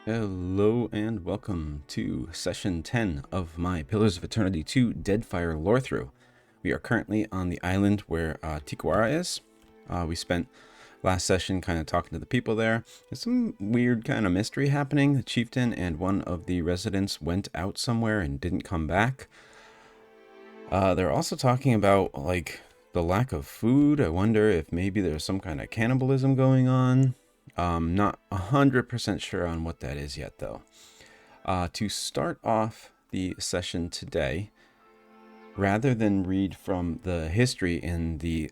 Hello and welcome to session 10 of my Pillars of Eternity 2 Deadfire Lorethrough. We are currently on the island where Tikawara is. We spent last session kind of talking to the people there. There's some weird kind of mystery happening. The chieftain and one of the residents went out somewhere and didn't come back. They're also talking about like the lack of food. I wonder if maybe there's some kind of cannibalism going on. Not 100% sure on what that is yet, though. To start off the session today, rather than read from the history in the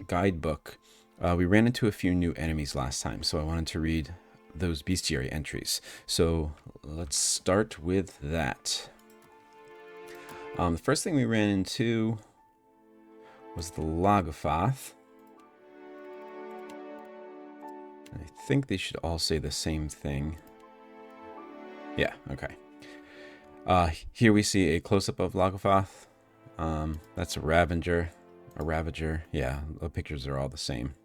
guidebook, we ran into a few new enemies last time, so I wanted to read those Bestiary entries. So let's start with that. The first thing we ran into was the Lagafoth. I think they should all say the same thing. Yeah, okay. Here we see a close-up of Lagafoth. That's a Ravager. Yeah, the pictures are all the same.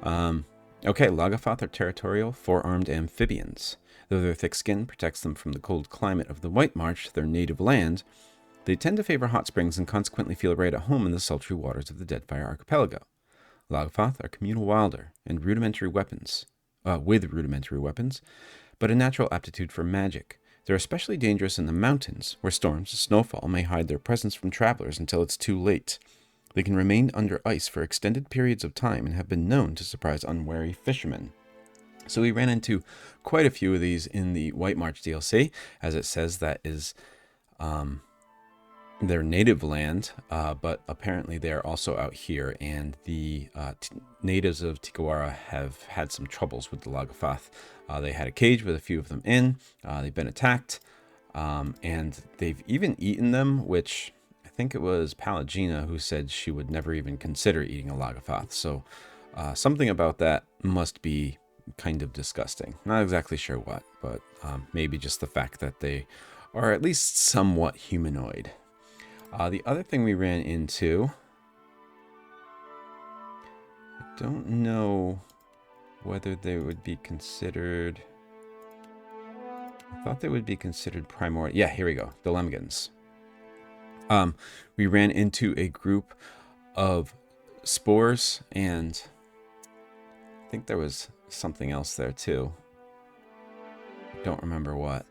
Okay, Lagafoth are territorial, four-armed amphibians. Though their thick skin protects them from the cold climate of the White March, their native land, they tend to favor hot springs and consequently feel right at home in the sultry waters of the Deadfire Archipelago. Lagafoth are communal wilder and with rudimentary weapons, but a natural aptitude for magic. They're especially dangerous in the mountains, where storms and snowfall may hide their presence from travelers until it's too late. They can remain under ice for extended periods of time and have been known to surprise unwary fishermen. So we ran into quite a few of these in the White March DLC, as it says that is their native land, but apparently they're also out here, and the natives of Tikawara have had some troubles with the Lagafoth. They had a cage with a few of them in. They've been attacked, and they've even eaten them, which I think it was Palagina who said she would never even consider eating a Lagafoth. So something about that must be kind of disgusting. Not exactly sure what, but maybe just the fact that they are at least somewhat humanoid. The other thing we ran into, I don't know whether they would be considered, I thought they would be considered primordial. Yeah, here we go, the Lemgans. We ran into a group of spores, and I think there was something else there too. I don't remember what,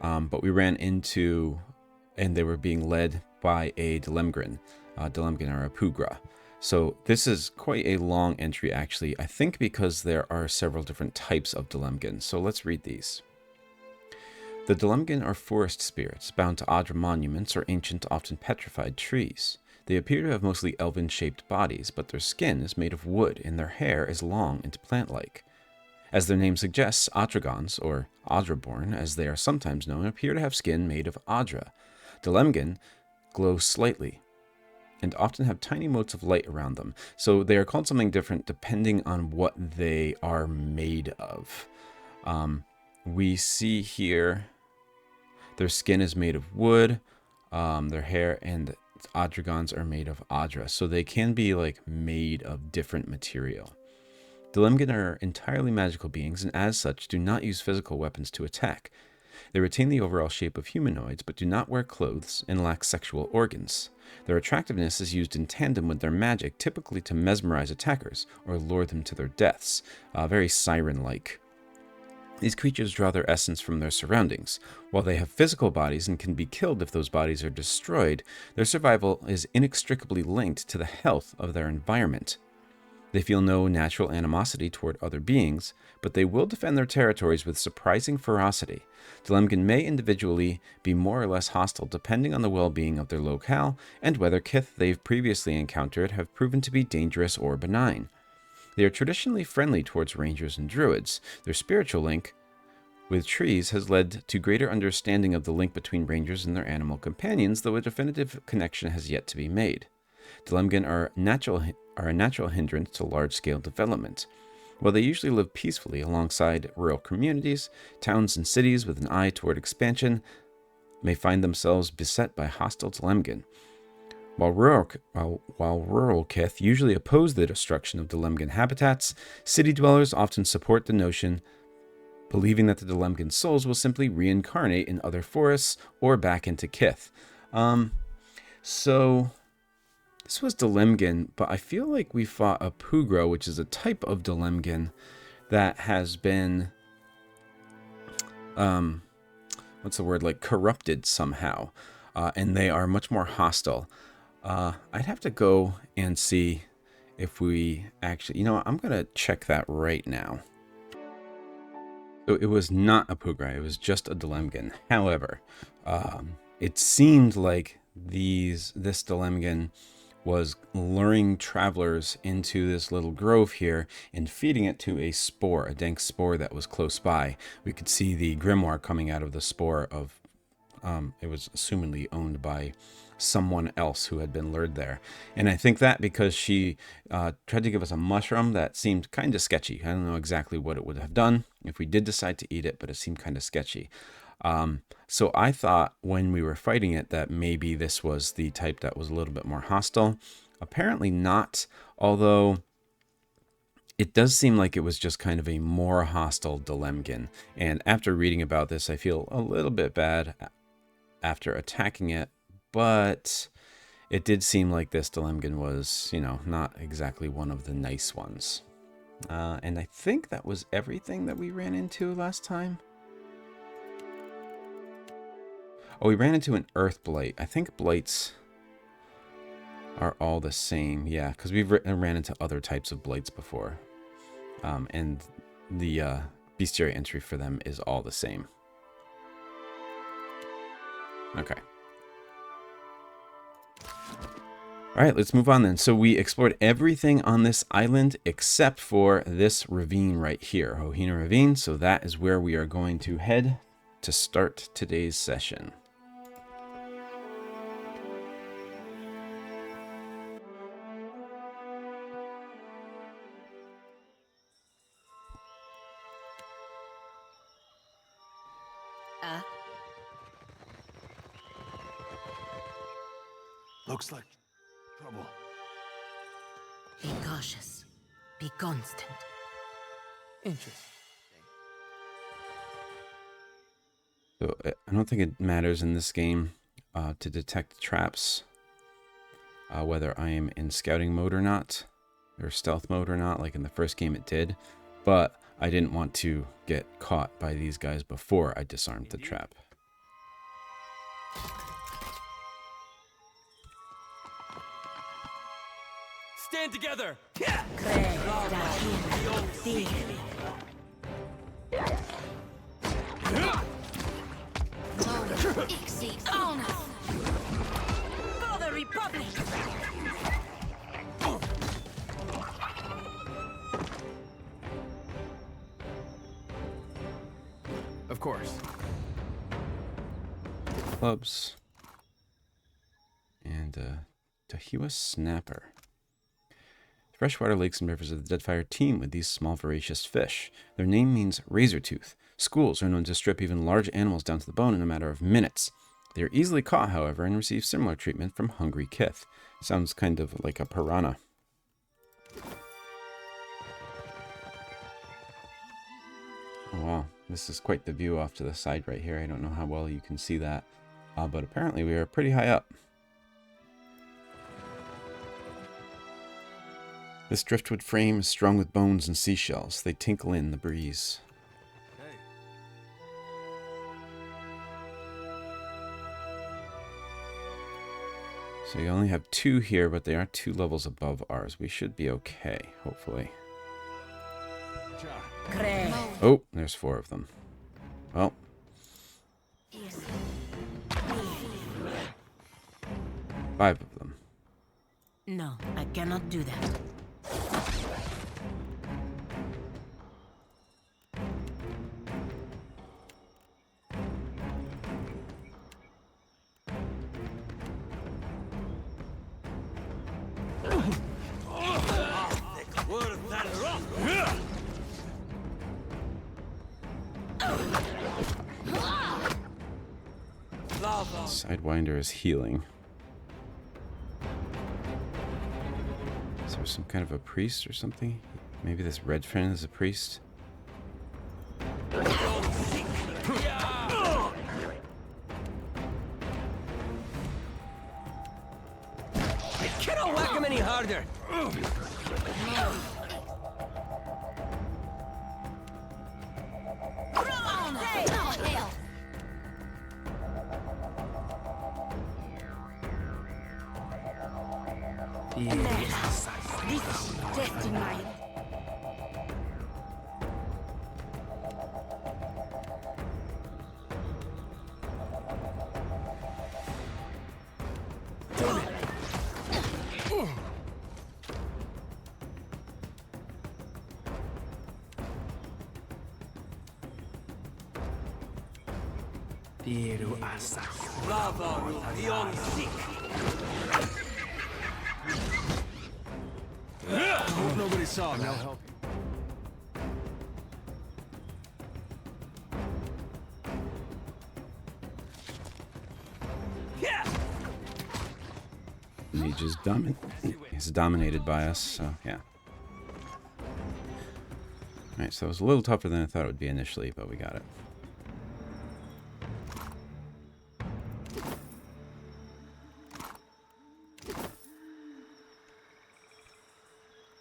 but we ran into, and they were being led by a Delemgren. Delemgren are a Pugra. So this is quite a long entry, actually, I think because there are several different types of Delemgren. So let's read these. The Delemgren are forest spirits, bound to Adra monuments or ancient, often petrified trees. They appear to have mostly elven-shaped bodies, but their skin is made of wood and their hair is long and plant-like. As their name suggests, Adragons, or Adraborn, as they are sometimes known, appear to have skin made of Adra. Delemgren glow slightly and often have tiny motes of light around them. So they are called something different depending on what they are made of. We see here their skin is made of wood, their hair and Adragons are made of Adra. So they can be like made of different material. Delemgren are entirely magical beings and as such do not use physical weapons to attack. They retain the overall shape of humanoids, but do not wear clothes and lack sexual organs. Their attractiveness is used in tandem with their magic, typically to mesmerize attackers or lure them to their deaths, very siren-like. These creatures draw their essence from their surroundings. While they have physical bodies and can be killed if those bodies are destroyed, their survival is inextricably linked to the health of their environment. They feel no natural animosity toward other beings, but they will defend their territories with surprising ferocity. Delemgren may individually be more or less hostile depending on the well-being of their locale and whether kith they've previously encountered have proven to be dangerous or benign. They are traditionally friendly towards rangers and druids. Their spiritual link with trees has led to greater understanding of the link between rangers and their animal companions, though a definitive connection has yet to be made. Delemgren are a natural hindrance to large-scale development. While they usually live peacefully alongside rural communities, towns and cities with an eye toward expansion may find themselves beset by hostile Delemgren. While rural kith usually oppose the destruction of Delemgren habitats, city dwellers often support the notion believing that the Delemgan souls will simply reincarnate in other forests or back into Kith. So this was Delemgan, but I feel like we fought a Pugro, which is a type of Delemgan that has been, what's the word, like corrupted somehow, and they are much more hostile. I'd have to go and see if we actually, you know what, I'm going to check that right now. So it was not a Pugrai, it was just a Delemgan. However, it seemed like this Delemgan was luring travelers into this little grove here and feeding it to a spore, a dank spore that was close by. We could see the grimoire coming out of the spore of, it was assumedly owned by someone else who had been lured there. And I think that because she tried to give us a mushroom that seemed kind of sketchy. I don't know exactly what it would have done if we did decide to eat it, but it seemed kind of sketchy. So I thought when we were fighting it that maybe this was the type that was a little bit more hostile. Apparently not, although it does seem like it was just kind of a more hostile Delemgan. And after reading about this, I feel a little bit bad after attacking it, but it did seem like this Delemgan was, you know, not exactly one of the nice ones. And I think that was everything that we ran into last time. Oh, we ran into an Earth Blight. I think Blights are all the same. Yeah, because we've ran into other types of Blights before. And the Bestiary entry for them is all the same. Okay. All right, let's move on then. So we explored everything on this island except for this ravine right here, Hohina Ravine. So that is where we are going to head to start today's session. Looks like trouble. Be cautious. Be constant. Interesting. So I don't think it matters in this game to detect traps, whether I am in scouting mode or not, or stealth mode or not, like in the first game it did. But I didn't want to get caught by these guys before I disarmed the trap. Stand together! For the Republic! Of course. Clubs. And Tahiwa Snapper. Freshwater lakes and rivers of the Deadfire teem with these small voracious fish. Their name means razor tooth. Schools are known to strip even large animals down to the bone in a matter of minutes. They are easily caught, however, and receive similar treatment from hungry Kith. Sounds kind of like a piranha. Oh, wow. This is quite the view off to the side right here. I don't know how well you can see that, but apparently we are pretty high up. This driftwood frame is strung with bones and seashells. They tinkle in the breeze. Hey. So you only have 2 here, but they are 2 levels above ours. We should be okay, hopefully. Oh, there's 4 of them. Well. 5 of them. No, I cannot do that. Sidewinder is healing. Is there some kind of a priest or something? Maybe this red friend is a priest? I cannot whack him any harder. This test in mind. Hope nobody saw me. He just he's dominated by us, so yeah. Alright, so it was a little tougher than I thought it would be initially, but we got it.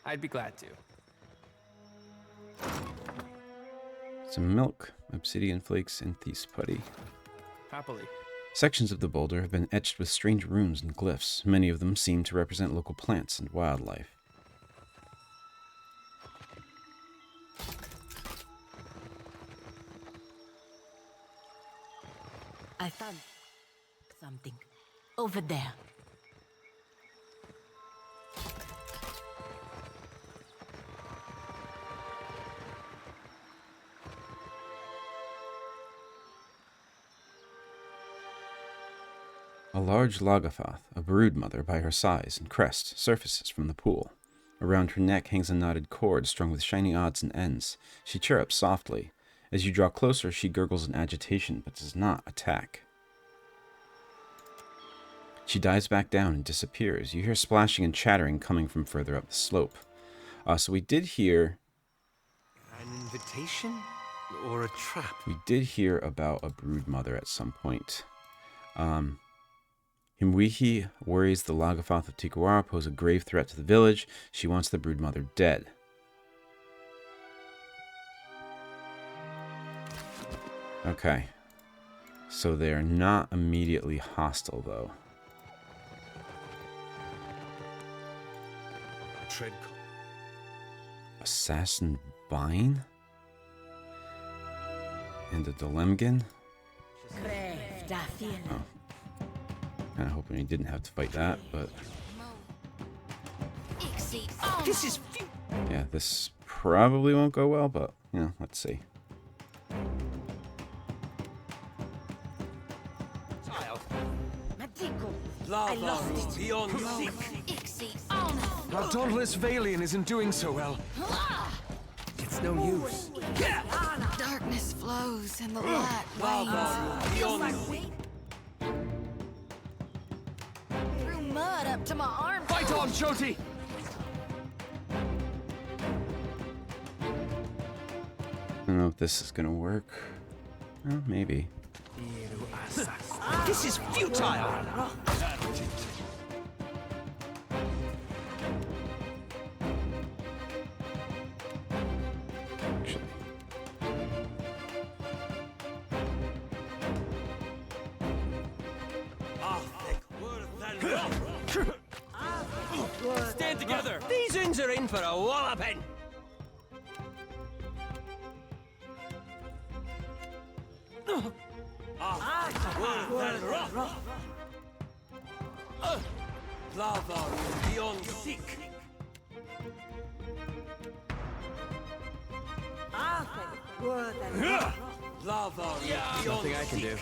I'd be glad to. Some milk, obsidian flakes, and thief putty. Happily. Sections of the boulder have been etched with strange runes and glyphs. Many of them seem to represent local plants and wildlife. I found something over there. A large Lagafoth, a broodmother by her size and crest, surfaces from the pool. Around her neck hangs a knotted cord strung with shiny odds and ends. She chirrups softly. As you draw closer, she gurgles in agitation, but does not attack. She dives back down and disappears. You hear splashing and chattering coming from further up the slope. So we did hear... An invitation? Or a trap? We did hear about a broodmother at some point. Himwihi worries the Lagafoth of Tikawara pose a grave threat to the village. She wants the broodmother dead. Okay. So they're not immediately hostile, though. Tread. Assassin Vine? And a Dolemgan? Oh. Kind of hoping he didn't have to fight that, but... This is... Yeah, this probably won't go well, but, you know, let's see. I lost it. Our dauntless Valian isn't doing so well. It's no use. Darkness flows and the light wanes. Threw mud up to my arm. Fight on, Joti! I don't know if this is gonna work. Well, maybe. This is futile! Actually. Stand together! These uns are in for a walloping! Nothing I can do.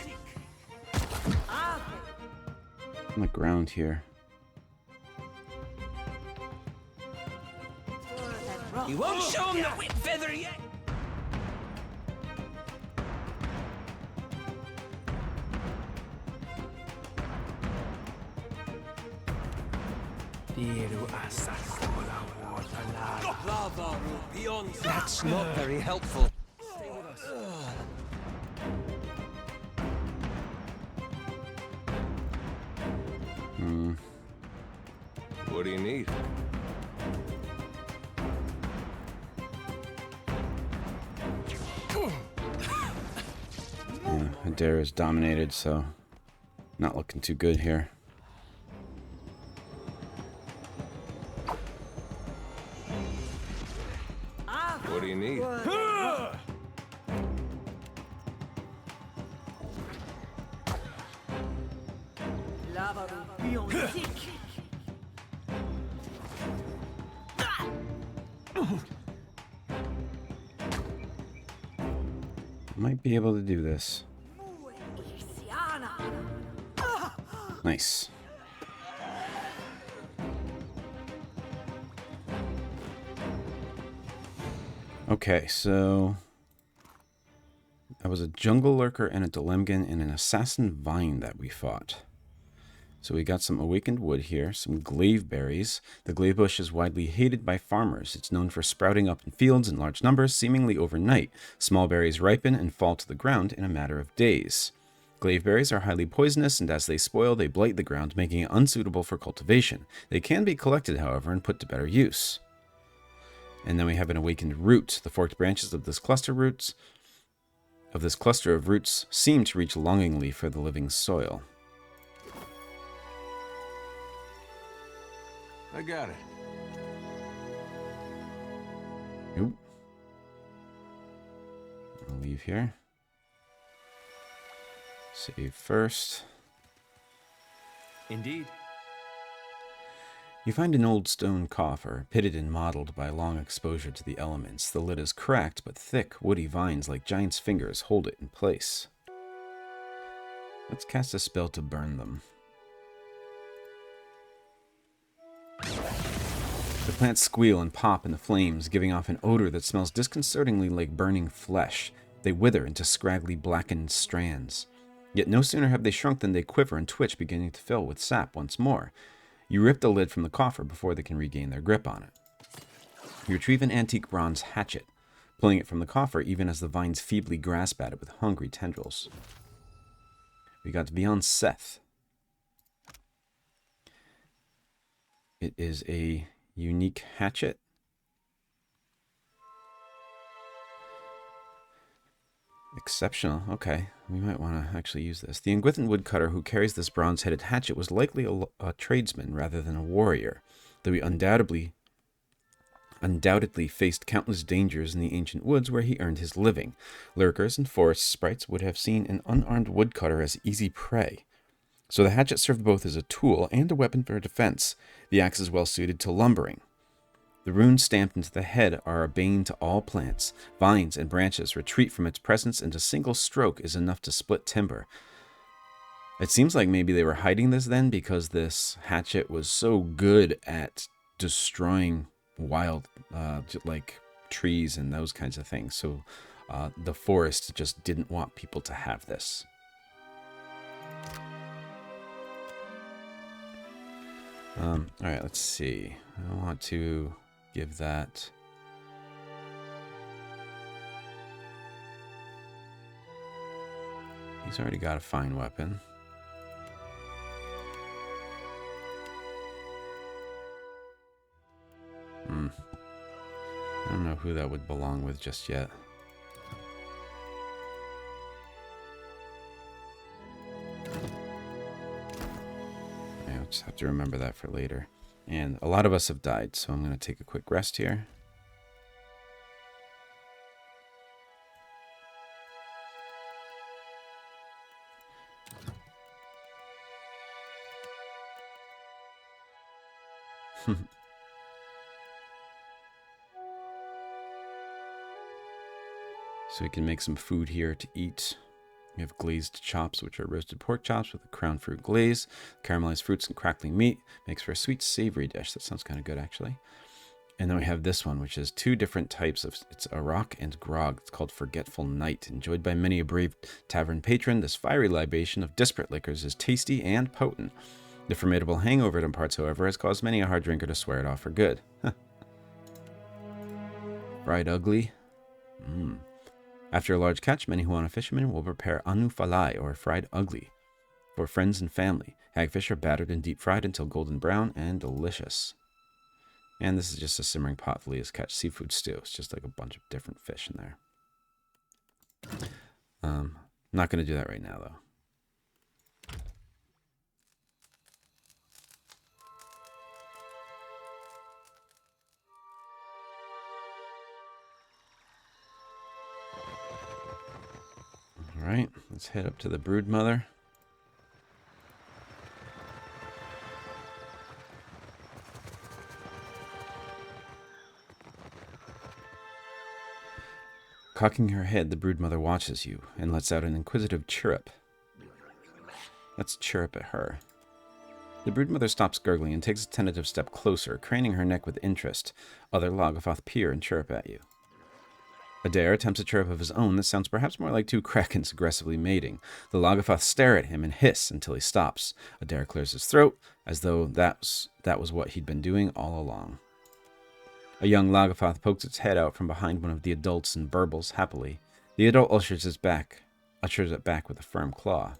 On the ground here. You won't show him the whip feather yet! That's not very helpful. Stay with us. What do you need? Yeah, Adair is dominated, so not looking too good here. What do you need? Might be able to do this. Nice. Okay, so that was a jungle lurker and a Delemgan and an assassin vine that we fought. So we got some awakened wood here, some glaive berries. The glaive bush is widely hated by farmers. It's known for sprouting up in fields in large numbers, seemingly overnight. Small berries ripen and fall to the ground in a matter of days. Glaive berries are highly poisonous, and as they spoil, they blight the ground, making it unsuitable for cultivation. They can be collected, however, and put to better use. And then we have an awakened root. The forked branches of this cluster of roots seem to reach longingly for the living soil. I got it. Nope. I'll leave here. Save first. Indeed. You find an old stone coffer, pitted and mottled by long exposure to the elements. The lid is cracked, but thick, woody vines like giant's fingers hold it in place. Let's cast a spell to burn them. The plants squeal and pop in the flames, giving off an odor that smells disconcertingly like burning flesh. They wither into scraggly, blackened strands. Yet no sooner have they shrunk than they quiver and twitch, beginning to fill with sap once more. You rip the lid from the coffer before they can regain their grip on it. You retrieve an antique bronze hatchet, pulling it from the coffer even as the vines feebly grasp at it with hungry tendrils. We got Beyond Seth. It is a unique hatchet. Exceptional. Okay, we might want to actually use this. The Engwithan woodcutter who carries this bronze-headed hatchet was likely a tradesman rather than a warrior, though he undoubtedly faced countless dangers in the ancient woods where he earned his living. Lurkers and forest sprites would have seen an unarmed woodcutter as easy prey. So the hatchet served both as a tool and a weapon for defense. The axe is well suited to lumbering. The runes stamped into the head are a bane to all plants. Vines and branches retreat from its presence, and a single stroke is enough to split timber. It seems like maybe they were hiding this then because this hatchet was so good at destroying wild, like trees and those kinds of things. So the forest just didn't want people to have this. All right, let's see. I want to give that. He's already got a fine weapon. I don't know who that would belong with just yet. I'll just have to remember that for later. And a lot of us have died, so I'm going to take a quick rest here. So we can make some food here to eat. We have glazed chops, which are roasted pork chops with a crown fruit glaze. Caramelized fruits and crackling meat. Makes for a sweet, savory dish. That sounds kind of good, actually. And then we have this one, which is two different types of... It's arak and grog. It's called Forgetful Night. Enjoyed by many a brave tavern patron, this fiery libation of disparate liquors is tasty and potent. The formidable hangover it imparts, however, has caused many a hard drinker to swear it off for good. Fried ugly. After a large catch, many Hohina fishermen will prepare anu falai, or fried ugly, for friends and family. Hagfish are battered and deep fried until golden brown and delicious. And this is just a simmering pot of Leah's catch seafood stew. It's just like a bunch of different fish in there. Not going to do that right now, though. All right, let's head up to the Broodmother. Cocking her head, the Broodmother watches you and lets out an inquisitive chirrup. Let's chirrup at her. The Broodmother stops gurgling and takes a tentative step closer, craning her neck with interest. Other Lagafoth peer and chirrup at you. Adair attempts a chirrup of his own that sounds perhaps more like two krakens aggressively mating. The Lagafoth stare at him and hiss until he stops. Adair clears his throat, as though that was what he'd been doing all along. A young Lagafoth pokes its head out from behind one of the adults and burbles happily. The adult ushers it back with a firm claw.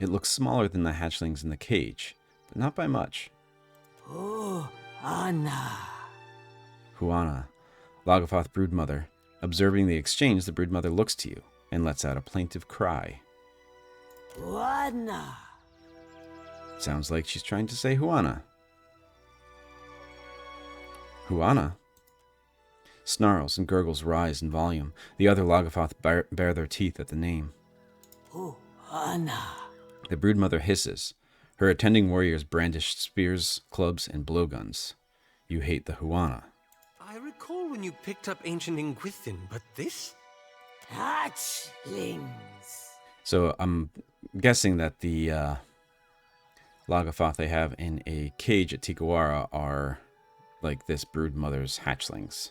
It looks smaller than the hatchlings in the cage, but not by much. Oh, Anna. Huana, Lagafoth Broodmother. Observing the exchange, the Broodmother looks to you and lets out a plaintive cry. Anna. Sounds like she's trying to say Huana. Huana? Snarls and gurgles rise in volume. The other Lagafoth bare their teeth at the name. Oh, Anna. The Broodmother hisses. Her attending warriors brandish spears, clubs, and blowguns. You hate the Huana. I recall when you picked up ancient Engwithan, but this? Hatchlings. So I'm guessing that the Lagafoth they have in a cage at Tikawara are like this Broodmother's hatchlings.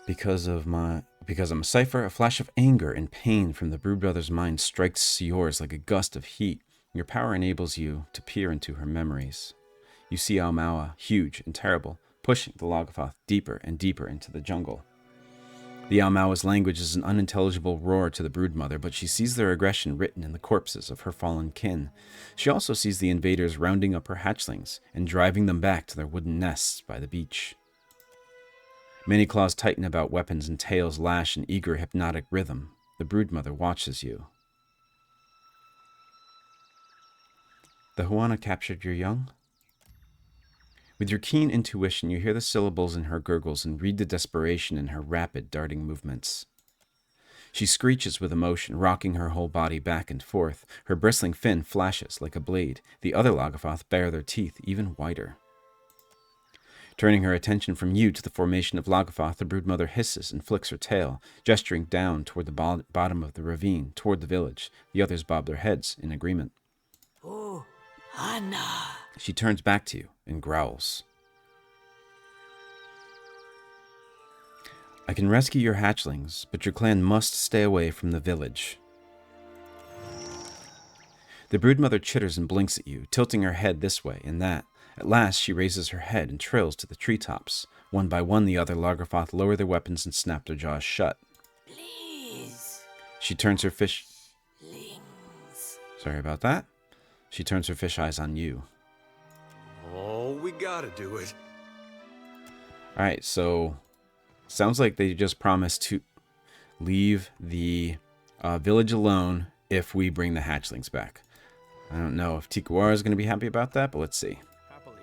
Because I'm a cipher, a flash of anger and pain from the Broodmother's mind strikes yours like a gust of heat. Your power enables you to peer into her memories. You see Aomawa, huge and terrible, pushing the Lagafoth deeper and deeper into the jungle. The Aomawa's language is an unintelligible roar to the Broodmother, but she sees their aggression written in the corpses of her fallen kin. She also sees the invaders rounding up her hatchlings and driving them back to their wooden nests by the beach. Many claws tighten about weapons and tails lash in eager hypnotic rhythm. The Broodmother watches you. The Huana captured your young? With your keen intuition, you hear the syllables in her gurgles and read the desperation in her rapid, darting movements. She screeches with emotion, rocking her whole body back and forth. Her bristling fin flashes like a blade. The other Lagafoth bare their teeth even whiter. Turning her attention from you to the formation of Lagafoth, the Broodmother hisses and flicks her tail, gesturing down toward the bottom of the ravine, toward the village. The others bob their heads in agreement. Oh, Anna. She turns back to you and growls. I can rescue your hatchlings, but your clan must stay away from the village. The Broodmother chitters and blinks at you, tilting her head this way and that. At last, she raises her head and trills to the treetops. One by one, the other Lagafoth lower their weapons and snap their jaws shut. Please. She turns her fish... Lings. Sorry about that. She turns her fish eyes on you. Oh, we gotta do it. Alright, so... Sounds like they just promised to leave the village alone if we bring the hatchlings back. I don't know if Tikawara is going to be happy about that, but let's see. Happily.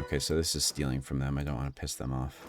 Okay, so this is stealing from them. I don't want to piss them off.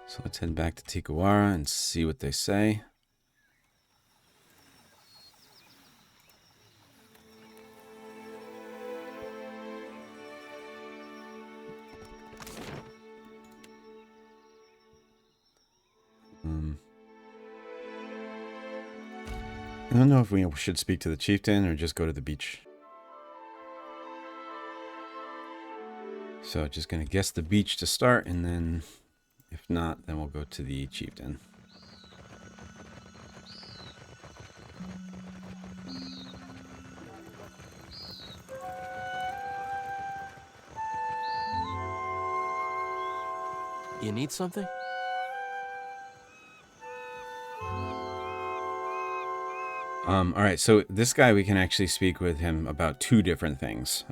So let's head back to Tikawara and see what they say. I don't know if we should speak to the chieftain or just go to the beach. So just going to guess the beach to start, and then if not, then we'll go to the chieftain. You need something? All right, so this guy, we can actually speak with him about two different things.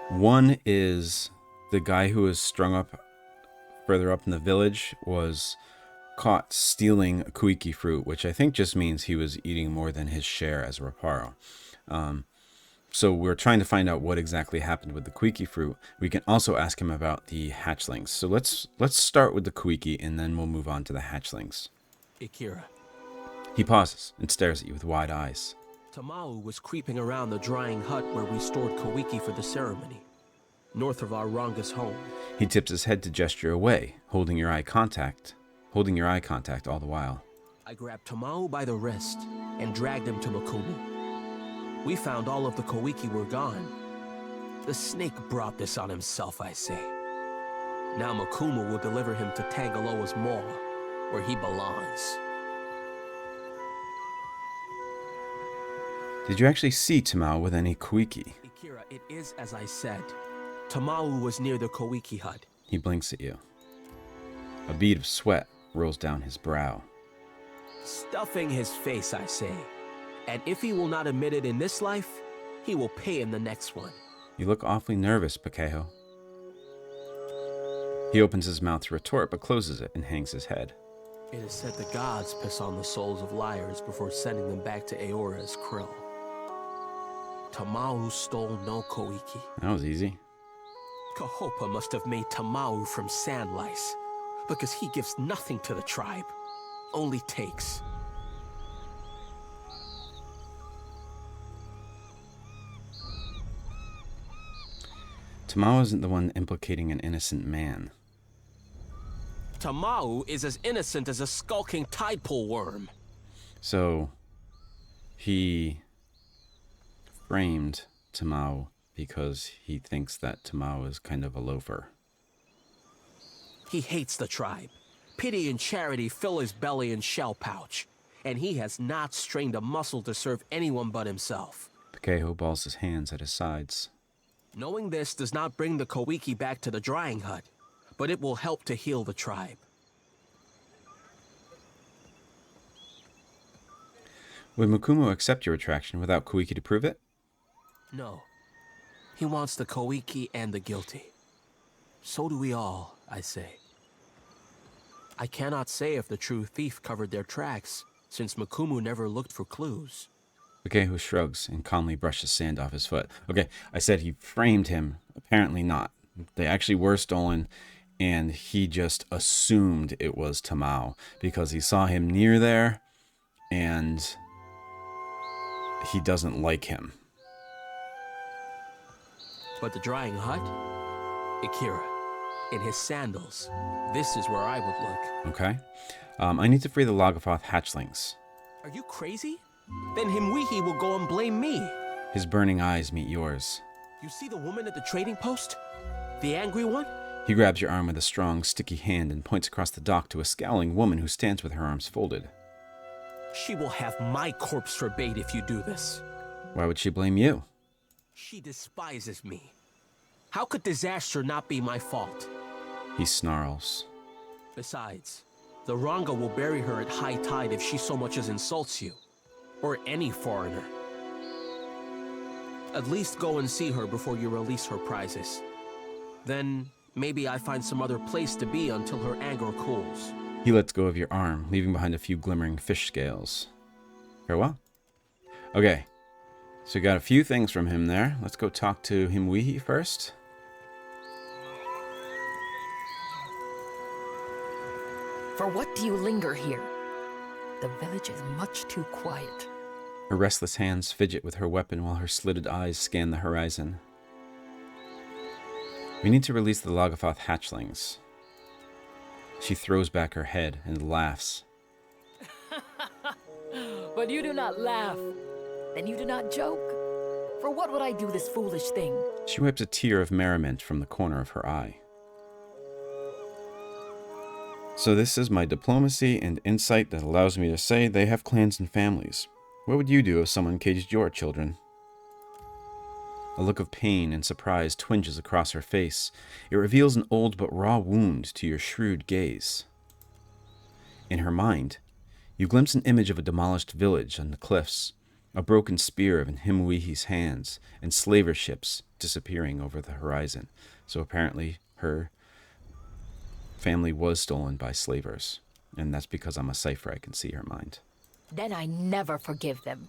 One is the guy who was strung up further up in the village was caught stealing a kuiki fruit, which I think just means he was eating more than his share as a reparo. So we're trying to find out what exactly happened with the kuiki fruit. We can also ask him about the hatchlings. So let's start with the kuiki, and then we'll move on to the hatchlings. Ikira. He pauses and stares at you with wide eyes. Tamau was creeping around the drying hut where we stored Kawiki for the ceremony, north of our Ranga's home. He tips his head to gesture away, holding your eye contact all the while. I grabbed Tamau by the wrist and dragged him to Makumu. We found all of the Kawiki were gone. The snake brought this on himself, I say. Now Makumu will deliver him to Tangaloa's maw, where he belongs. Did you actually see Tamau with any kuiki? Ikira, it is as I said. Tamau was near the Kawiki hut. He blinks at you. A bead of sweat rolls down his brow. Stuffing his face, I say. And if he will not admit it in this life, he will pay in the next one. You look awfully nervous, Pakeho. He opens his mouth to retort, but closes it and hangs his head. It is said the gods piss on the souls of liars before sending them back to Aora as krill. Tamau stole no Koiki. That was easy. Kahopa must have made Tamau from sand lice, because he gives nothing to the tribe, only takes. Tamau isn't the one implicating an innocent man. Tamau is as innocent as a skulking tidepool worm. So, he framed Tamau because he thinks that Tamau is kind of a loafer. He hates the tribe. Pity and charity fill his belly and shell pouch, and he has not strained a muscle to serve anyone but himself. Pakeho balls his hands at his sides. Knowing this does not bring the Kawiki back to the drying hut, but it will help to heal the tribe. Would Mukumo accept your attraction without Kuiki to prove it? No. He wants the Kawiki and the guilty. So do we all, I say. I cannot say if the true thief covered their tracks, since Mukumo never looked for clues. Pakeho shrugs and calmly brushes sand off his foot. Okay, I said he framed him. Apparently not. They actually were stolen, and he just assumed it was Tamau because he saw him near there, and he doesn't like him. But the drying hut? Ikira, in his sandals, this is where I would look. Okay. I need to free the Lagafoth hatchlings. Are you crazy? Then Himwihi will go and blame me. His burning eyes meet yours. You see the woman at the trading post? The angry one? He grabs your arm with a strong, sticky hand and points across the dock to a scowling woman who stands with her arms folded. She will have my corpse for bait if you do this. Why would she blame you? She despises me. How could disaster not be my fault? He snarls. Besides, the Ranga will bury her at high tide if she so much as insults you. Or any foreigner. At least go and see her before you release her prizes. Then, maybe I find some other place to be until her anger cools. He lets go of your arm, leaving behind a few glimmering fish scales. Farewell. Okay, so we got a few things from him there. Let's go talk to Himwihi first. For what do you linger here? The village is much too quiet. Her restless hands fidget with her weapon while her slitted eyes scan the horizon. We need to release the Lagafoth hatchlings. She throws back her head and laughs. But you do not laugh. Then you do not joke. For what would I do this foolish thing? She wipes a tear of merriment from the corner of her eye. So this is my diplomacy and insight that allows me to say they have clans and families. What would you do if someone caged your children? A look of pain and surprise twinges across her face. It reveals an old but raw wound to your shrewd gaze. In her mind, you glimpse an image of a demolished village on the cliffs, a broken spear of Nhimwehi's hands, and slaver ships disappearing over the horizon. So apparently her family was stolen by slavers, and that's because I'm a cipher. I can see her mind. Then I never forgive them.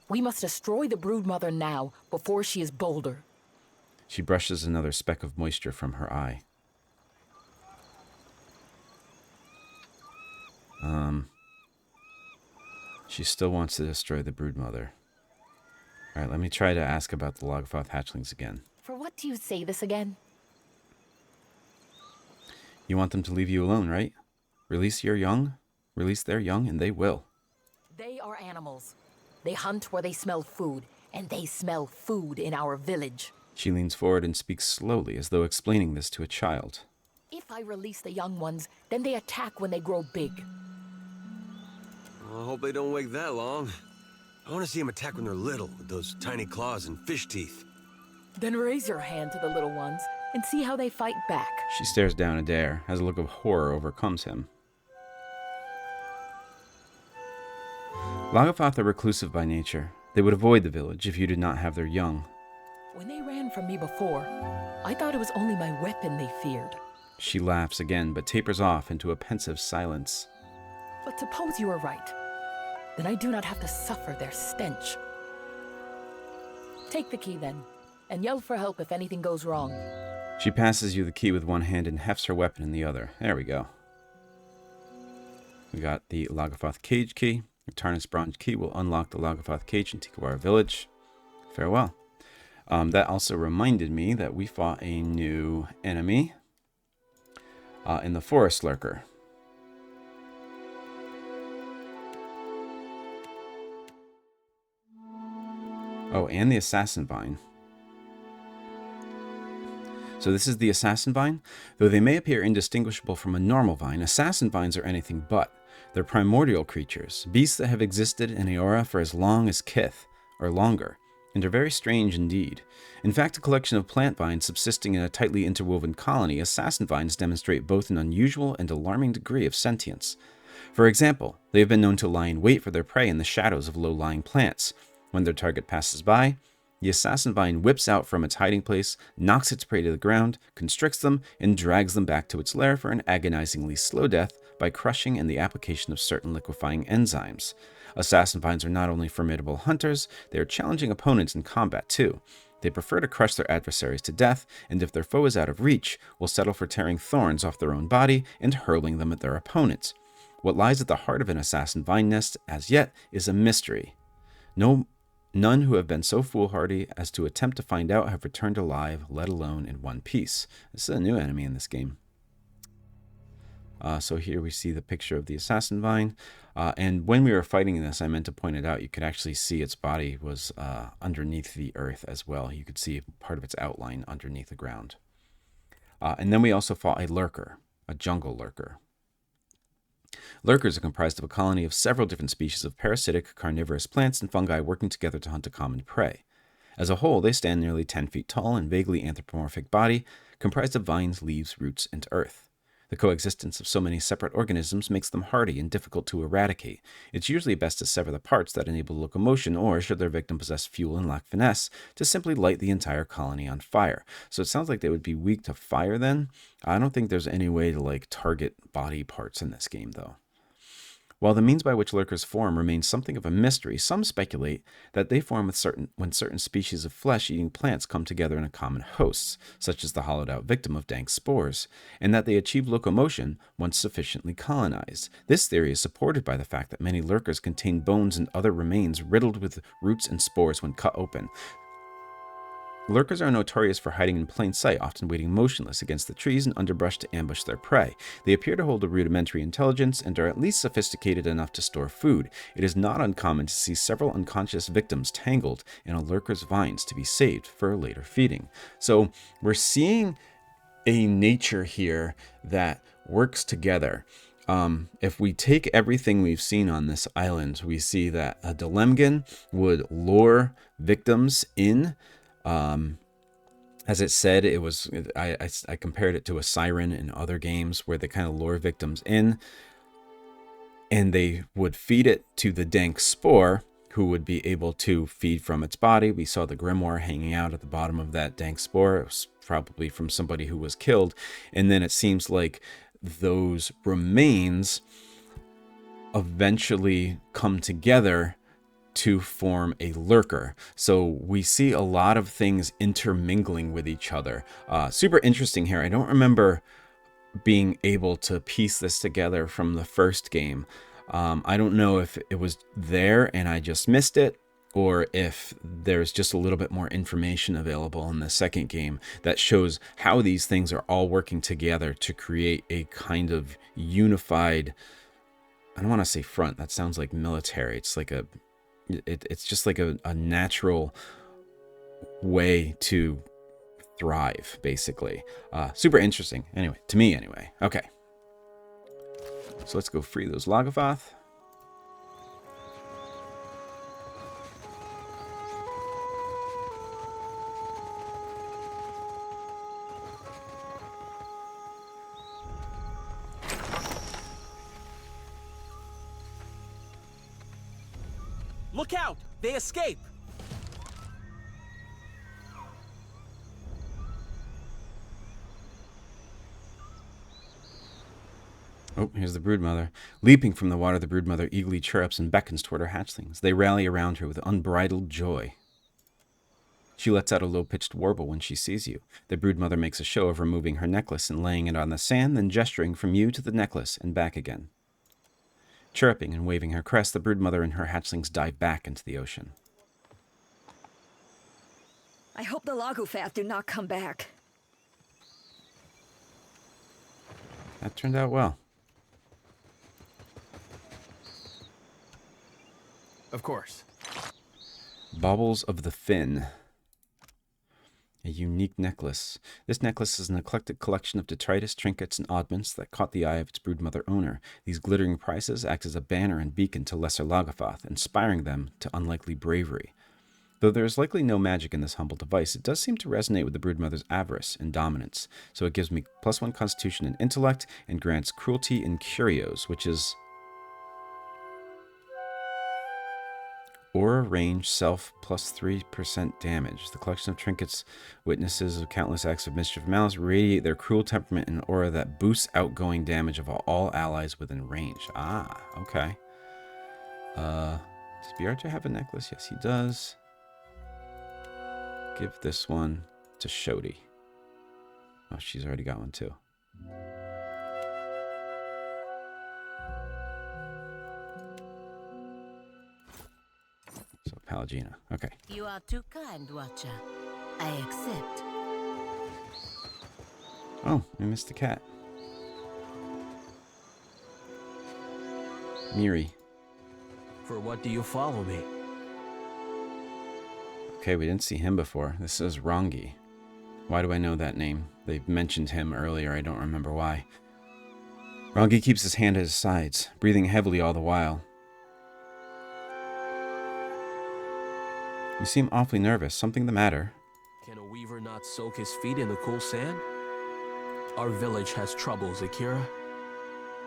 We must destroy the broodmother now, before she is bolder. She brushes another speck of moisture from her eye. She still wants to destroy the broodmother. Alright, let me try to ask about the Logothoth hatchlings again. For what do you say this again? You want them to leave you alone, right? Release your young? Release their young, and they will. They are animals. They hunt where they smell food, and they smell food in our village. She leans forward and speaks slowly, as though explaining this to a child. If I release the young ones, then they attack when they grow big. I hope they don't wait that long. I want to see them attack when they're little, with those tiny claws and fish teeth. Then raise your hand to the little ones, and see how they fight back. She stares down at Adair, as a look of horror overcomes him. Logothoth are reclusive by nature. They would avoid the village if you did not have their young. When they ran from me before, I thought it was only my weapon they feared. She laughs again, but tapers off into a pensive silence. But suppose you are right. Then I do not have to suffer their stench. Take the key then, and yell for help if anything goes wrong. She passes you the key with one hand and hefts her weapon in the other. There we go. We got the Logothoth cage key. The tarnished bronze key will unlock the Logothoth cage in Tikawara village. Farewell. That also reminded me that we fought a new enemy in the Forest Lurker. Oh, and the Assassin Vine. So this is the Assassin Vine. Though they may appear indistinguishable from a normal vine, Assassin Vines are anything but. They're primordial creatures, beasts that have existed in Eora for as long as Kith, or longer, and are very strange indeed. In fact, a collection of plant vines subsisting in a tightly interwoven colony, assassin vines demonstrate both an unusual and alarming degree of sentience. For example, they have been known to lie in wait for their prey in the shadows of low-lying plants. When their target passes by, the assassin vine whips out from its hiding place, knocks its prey to the ground, constricts them, and drags them back to its lair for an agonizingly slow death by crushing and the application of certain liquefying enzymes. Assassin vines are not only formidable hunters, they are challenging opponents in combat too. They prefer to crush their adversaries to death, and if their foe is out of reach, will settle for tearing thorns off their own body and hurling them at their opponents. What lies at the heart of an assassin vine nest, as yet, is a mystery. None who have been so foolhardy as to attempt to find out have returned alive, let alone in one piece. This is a new enemy in this game. So here we see the picture of the assassin vine. And when we were fighting this, I meant to point it out. You could actually see its body was underneath the earth as well. You could see part of its outline underneath the ground. And then we also fought a lurker, a jungle lurker. Lurkers are comprised of a colony of several different species of parasitic, carnivorous plants and fungi working together to hunt a common prey. As a whole, they stand nearly 10 feet tall and vaguely anthropomorphic body, comprised of vines, leaves, roots, and earth. The coexistence of so many separate organisms makes them hardy and difficult to eradicate. It's usually best to sever the parts that enable locomotion, or, should their victim possess fuel and lack finesse, to simply light the entire colony on fire. So it sounds like they would be weak to fire then. I don't think there's any way to, target body parts in this game, though. While the means by which lurkers form remains something of a mystery, some speculate that they form when certain species of flesh-eating plants come together in a common host, such as the hollowed-out victim of dank spores, and that they achieve locomotion once sufficiently colonized. This theory is supported by the fact that many lurkers contain bones and other remains riddled with roots and spores when cut open. Lurkers are notorious for hiding in plain sight, often waiting motionless against the trees and underbrush to ambush their prey. They appear to hold a rudimentary intelligence and are at least sophisticated enough to store food. It is not uncommon to see several unconscious victims tangled in a lurker's vines to be saved for later feeding. So we're seeing a nature here that works together. If we take everything we've seen on this island, we see that a Delemgan would lure victims in. As it said, it was I compared it to a siren in other games where they kind of lure victims in, and they would feed it to the dank spore, who would be able to feed from its body. We saw the grimoire hanging out at the bottom of that dank spore. It was probably from somebody who was killed, and then it seems like those remains eventually come together to form a lurker. So we see a lot of things intermingling with each other. Super interesting here. I don't remember being able to piece this together from the first game. I don't know if it was there and I just missed it, or if there's just a little bit more information available in the second game that shows how these things are all working together to create a kind of unified, I don't want to say front, that sounds like military. It's like it's just like a natural way to thrive, basically. Super interesting. Anyway, to me anyway. Okay. So let's go free those Lagavoth. Look out! They escape! Oh, here's the broodmother. Leaping from the water, the broodmother eagerly chirrups and beckons toward her hatchlings. They rally around her with unbridled joy. She lets out a low-pitched warble when she sees you. The broodmother makes a show of removing her necklace and laying it on the sand, then gesturing from you to the necklace and back again. Chirruping and waving her crest, the broodmother and her hatchlings dive back into the ocean. I hope the Lagufath do not come back. That turned out well. Of course. Baubles of the Fin. A unique necklace. This necklace is an eclectic collection of detritus, trinkets, and oddments that caught the eye of its broodmother owner. These glittering prizes act as a banner and beacon to lesser Lagavoth, inspiring them to unlikely bravery. Though there is likely no magic in this humble device, it does seem to resonate with the broodmother's avarice and dominance. So it gives me +1 constitution and intellect, and grants cruelty and curios, which is aura range self +3% damage. The collection of trinkets, witnesses of countless acts of mischief and malice, radiate their cruel temperament in an aura that boosts outgoing damage of all allies within range. Ah, okay. Does Bjarja have a necklace? Yes, he does. Give this one to Shodi. Oh, she's already got one too. So, Palagina. Okay. You are too kind, Watcher. I accept. Oh, we missed the cat. Miri. For what do you follow me? Okay, we didn't see him before. This is Rongi. Why do I know that name? They mentioned him earlier. I don't remember why. Rongi keeps his hand at his sides, breathing heavily all the while. You seem awfully nervous. Something the matter? Can a weaver not soak his feet in the cool sand? Our village has troubles, Akira.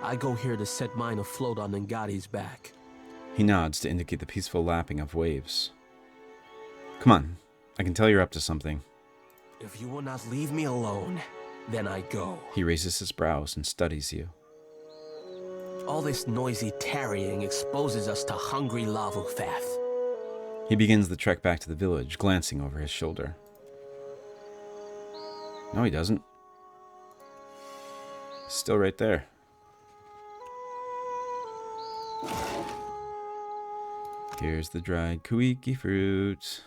I go here to set mine afloat on Ngati's back. He nods to indicate the peaceful lapping of waves. Come on. I can tell you're up to something. If you will not leave me alone, then I go. He raises his brows and studies you. All this noisy tarrying exposes us to hungry Lavufath. He begins the trek back to the village, glancing over his shoulder. No, he doesn't. He's still right there. Here's the dried kuiki fruit.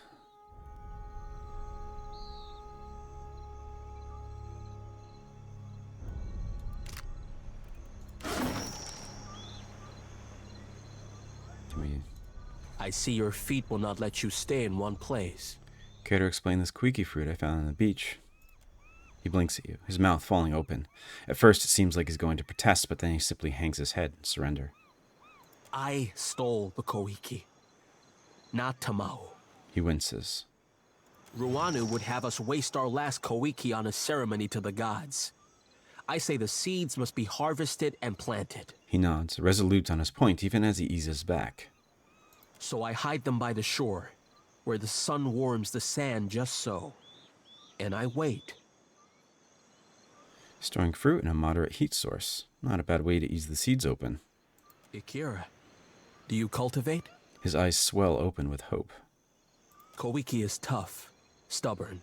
I see your feet will not let you stay in one place. Care to explain this Koiki fruit I found on the beach? He blinks at you, his mouth falling open. At first, it seems like he's going to protest, but then he simply hangs his head in surrender. I stole the Koiki, not Tamao. He winces. Ruanu would have us waste our last Koiki on a ceremony to the gods. I say the seeds must be harvested and planted. He nods, resolute on his point, even as he eases back. So I hide them by the shore, where the sun warms the sand just so. And I wait. Storing fruit in a moderate heat source. Not a bad way to ease the seeds open. Ikira, do you cultivate? His eyes swell open with hope. Koiki is tough, stubborn.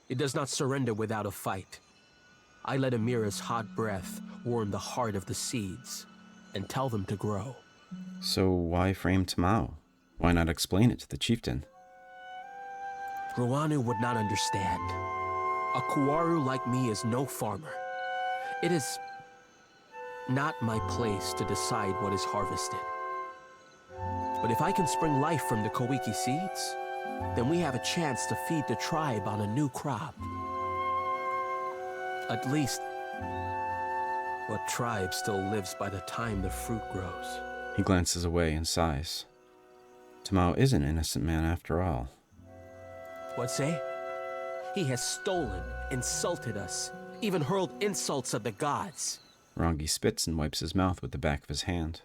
It does not surrender without a fight. I let Amira's hot breath warm the heart of the seeds and tell them to grow. So why frame Tamao? Why not explain it to the chieftain? Ruanu would not understand. A Kuaru like me is no farmer. It is not my place to decide what is harvested. But if I can spring life from the Koiki seeds, then we have a chance to feed the tribe on a new crop. At least, what tribe still lives by the time the fruit grows? He glances away and sighs. Tamao is an innocent man after all. What say? He has stolen, insulted us, even hurled insults at the gods. Rangi spits and wipes his mouth with the back of his hand.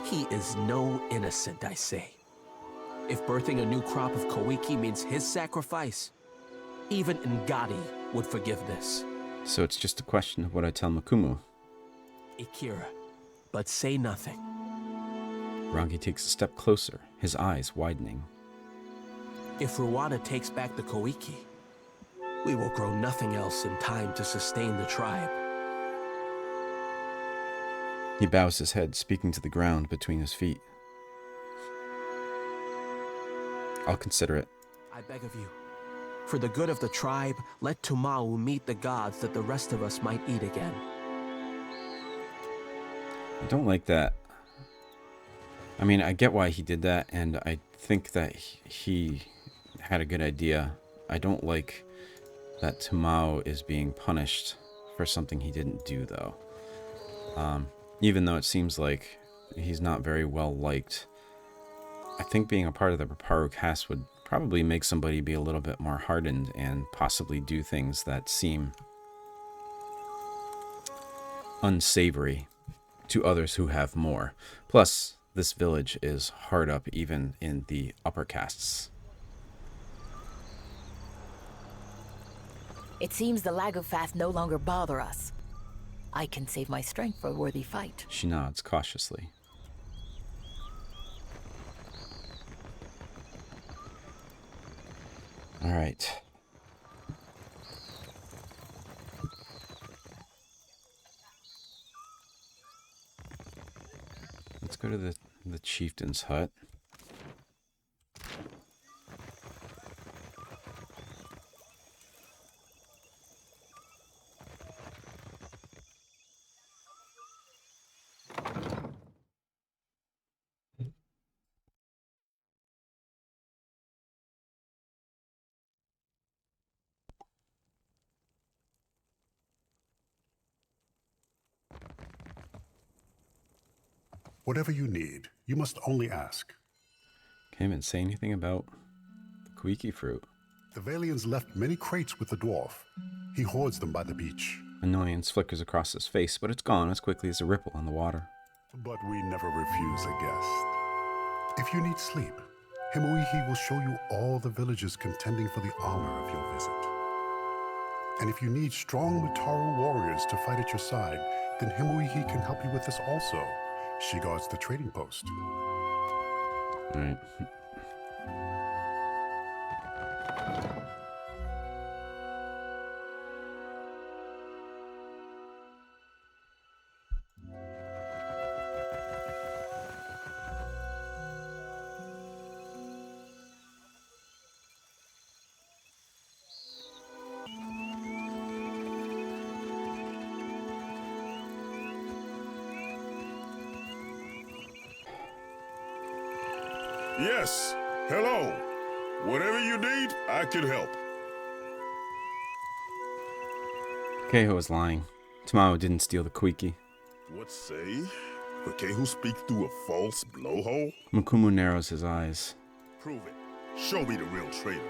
He is no innocent, I say. If birthing a new crop of Koiki means his sacrifice, even Ngati would forgive this. So it's just a question of what I tell Makumu. Ikira, but say nothing. Rangi takes a step closer, his eyes widening. If Ruana takes back the Koiki, we will grow nothing else in time to sustain the tribe. He bows his head, speaking to the ground between his feet. I'll consider it. I beg of you, for the good of the tribe, let Tumau meet the gods that the rest of us might eat again. I don't like that. I mean, I get why he did that, and I think that he had a good idea. I don't like that Tumau is being punished for something he didn't do, though. Even though it seems like he's not very well liked, I think being a part of the Raparu cast would probably make somebody be a little bit more hardened and possibly do things that seem unsavory to others who have more. Plus, this village is hard up even in the upper castes. It seems the Lagofath no longer bother us. I can save my strength for a worthy fight. She nods cautiously. All right. Let's go to the chieftain's hut. Whatever you need, you must only ask. Can't even say anything about the Koiki fruit. The Valians left many crates with the dwarf. He hoards them by the beach. Annoyance flickers across his face, but it's gone as quickly as a ripple in the water. But we never refuse a guest. If you need sleep, Himuihi will show you all the villages contending for the honor of your visit. And if you need strong Mataru warriors to fight at your side, then Himuihi can help you with this also. She guards the trading post. All right. Yes. Hello. Whatever you need, I can help. Keho was lying. Tamao didn't steal the Quiki. What say? The Kehu speak through a false blowhole? Mukumu narrows his eyes. Prove it. Show me the real traitor.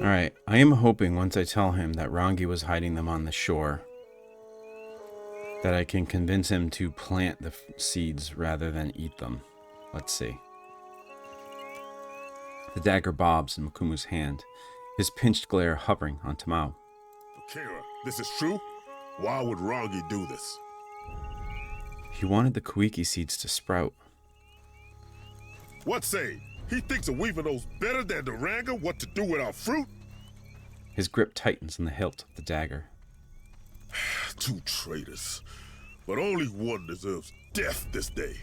Alright, I am hoping once I tell him that Rangi was hiding them on the shore, that I can convince him to plant the seeds rather than eat them. Let's see. The dagger bobs in Mukumu's hand, his pinched glare hovering on Tamao. Akira, this is true? Why would Rangi do this? He wanted the Kuiki seeds to sprout. What say? He thinks a Weaver knows better than the Ranga what to do with our fruit? His grip tightens on the hilt of the dagger. Two traitors. But only one deserves death this day.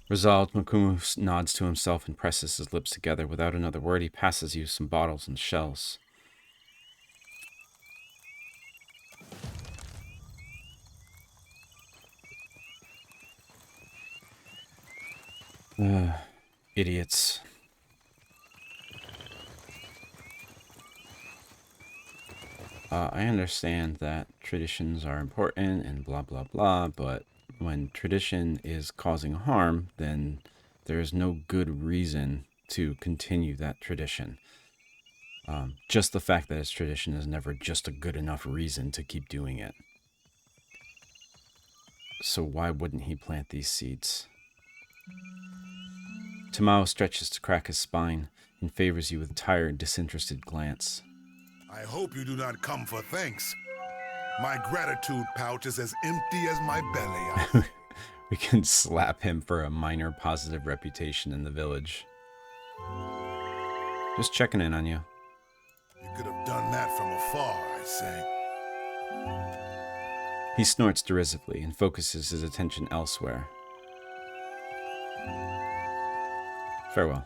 Resolved, Mukumu nods to himself and presses his lips together. Without another word, he passes you some bottles and shells. Idiots. I understand that traditions are important and blah blah blah, but when tradition is causing harm, then there is no good reason to continue that tradition. Just the fact that it's tradition is never just a good enough reason to keep doing it. So why wouldn't he plant these seeds? Tamao stretches to crack his spine and favors you with a tired, disinterested glance. I hope you do not come for thanks. My gratitude pouch is as empty as my belly. We can slap him for a minor positive reputation in the village. Just checking in on you. You could have done that from afar, I say. He snorts derisively and focuses his attention elsewhere. Farewell.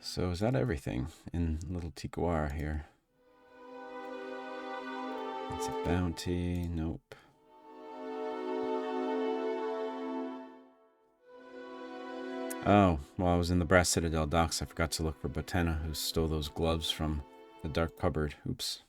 So is that everything in little Tikawara here? It's a bounty. Nope. Oh, while I was in the Brass Citadel docks, I forgot to look for Botena, who stole those gloves from the dark cupboard. Oops.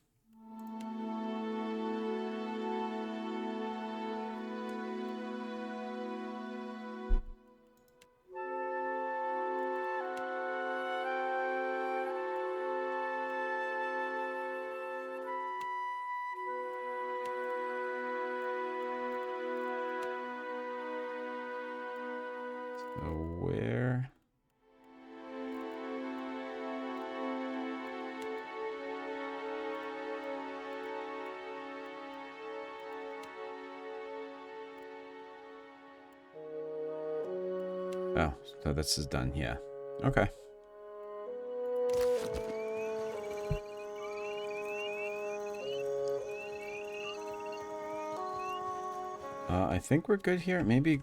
So where? Oh, so this is done, yeah. Okay. I think we're good here. Maybe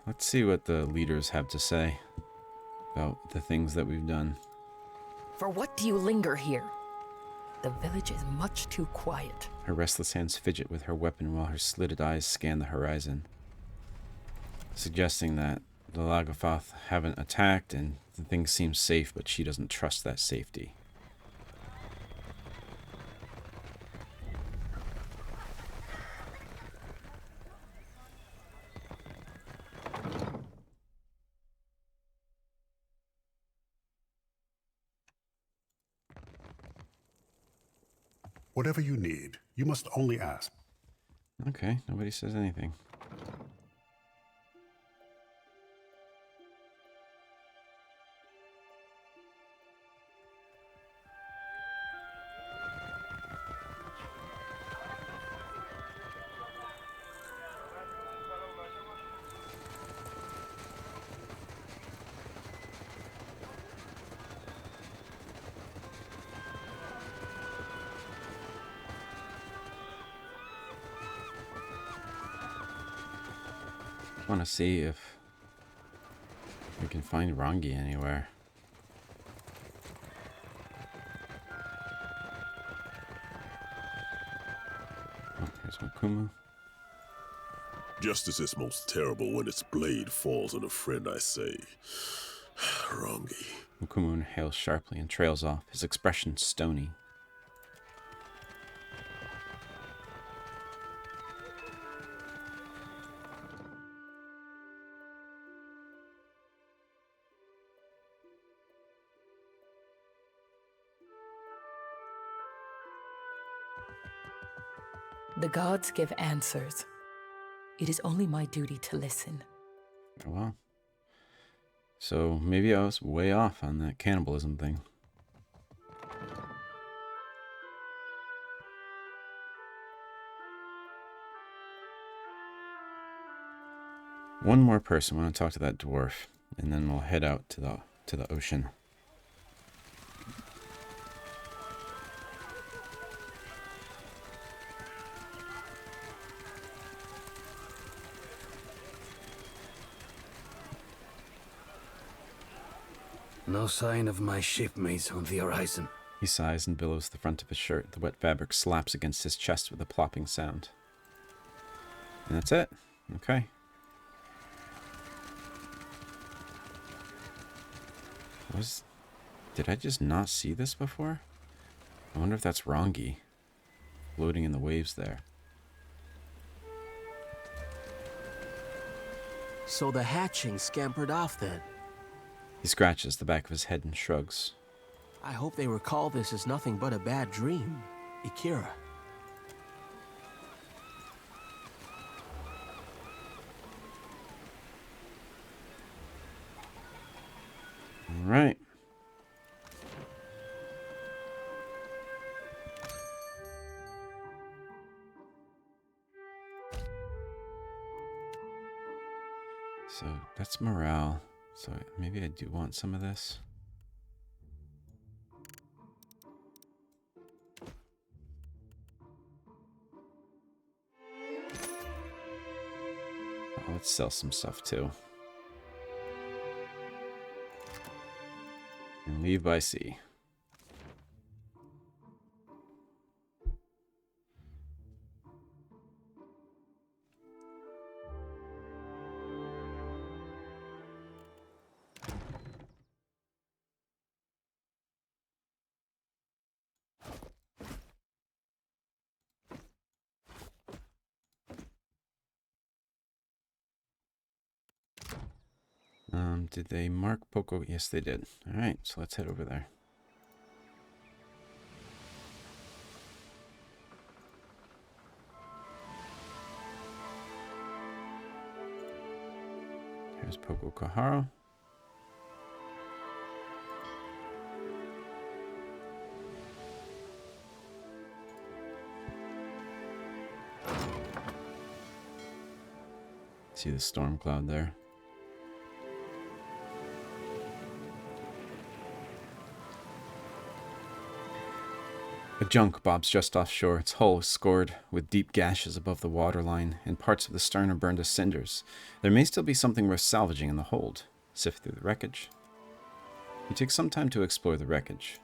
let's see what the leaders have to say about the things that we've done. For what do you linger here? The village is much too quiet. Her restless hands fidget with her weapon while her slitted eyes scan the horizon, suggesting that the Lagafoth haven't attacked and the thing seems safe, but she doesn't trust that safety. Whatever you need, you must only ask. Okay, nobody says anything. want to see if we can find Rangi anywhere. Oh, here's Makumu. Justice is most terrible when its blade falls on a friend, I say. Rangi. Makumu inhales sharply and trails off, his expression stony. The gods give answers. It is only my duty to listen. Oh, well. So maybe I was way off on that cannibalism thing. One more person. I want to talk to that dwarf, and then we'll head out to the ocean. No sign of my shipmates on the horizon. He sighs and billows the front of his shirt. The wet fabric slaps against his chest with a plopping sound. And that's it. Okay. Did I just not see this before? I wonder if that's Rangi floating in the waves there. So the hatching scampered off then. He scratches the back of his head and shrugs. I hope they recall this as nothing but a bad dream, Ikira. All right. So that's morale. So maybe I do want some of this. Oh, let's sell some stuff too. And leave by sea. Did they mark Poko? Yes, they did. All right, so let's head over there. Here's Poko Kohara. See the storm cloud there. A junk bobs just offshore, its hull is scored with deep gashes above the waterline, and parts of the stern are burned to cinders. There may still be something worth salvaging in the hold. Sift through the wreckage. You take some time to explore the wreckage.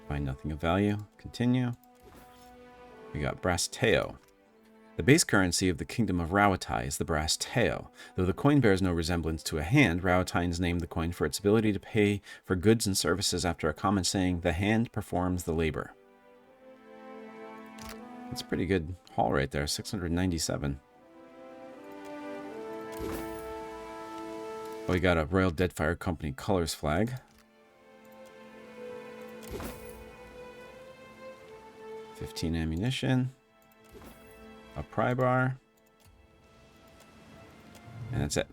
Find nothing of value. Continue. We got brass teo. The base currency of the kingdom of Rawatai is the brass teo. Though the coin bears no resemblance to a hand, Rawatains named the coin for its ability to pay for goods and services after a common saying, "The hand performs the labor." That's a pretty good haul right there, 697. We got a Royal Deadfire Company colors flag. 15 ammunition. A pry bar. And that's it.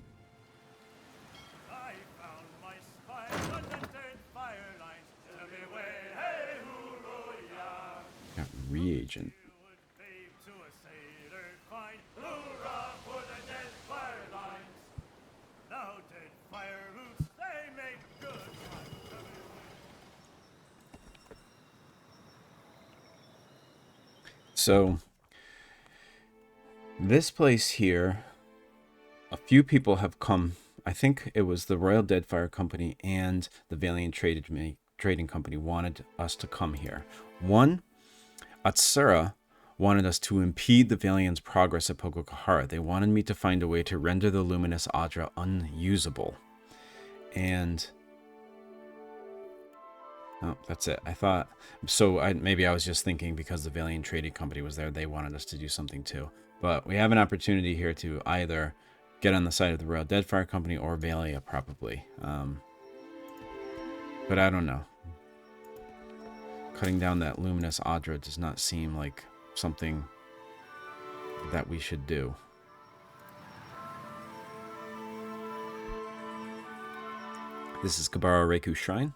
Got reagent. So, this place here, a few people have come. I think it was the Royal Deadfire Company and the Valiant Trading Company wanted us to come here. One, Atsura wanted us to impede the Valiant's progress at Poko Kohara. They wanted me to find a way to render the luminous Adra unusable. And oh, that's it. I thought so. Maybe I was just thinking because the Valiant Trading Company was there, they wanted us to do something too. But we have an opportunity here to either get on the side of the Royal Deadfire Company or Valia, probably. But I don't know. Cutting down that luminous Adra does not seem like something that we should do. This is Kabara Reiku's shrine.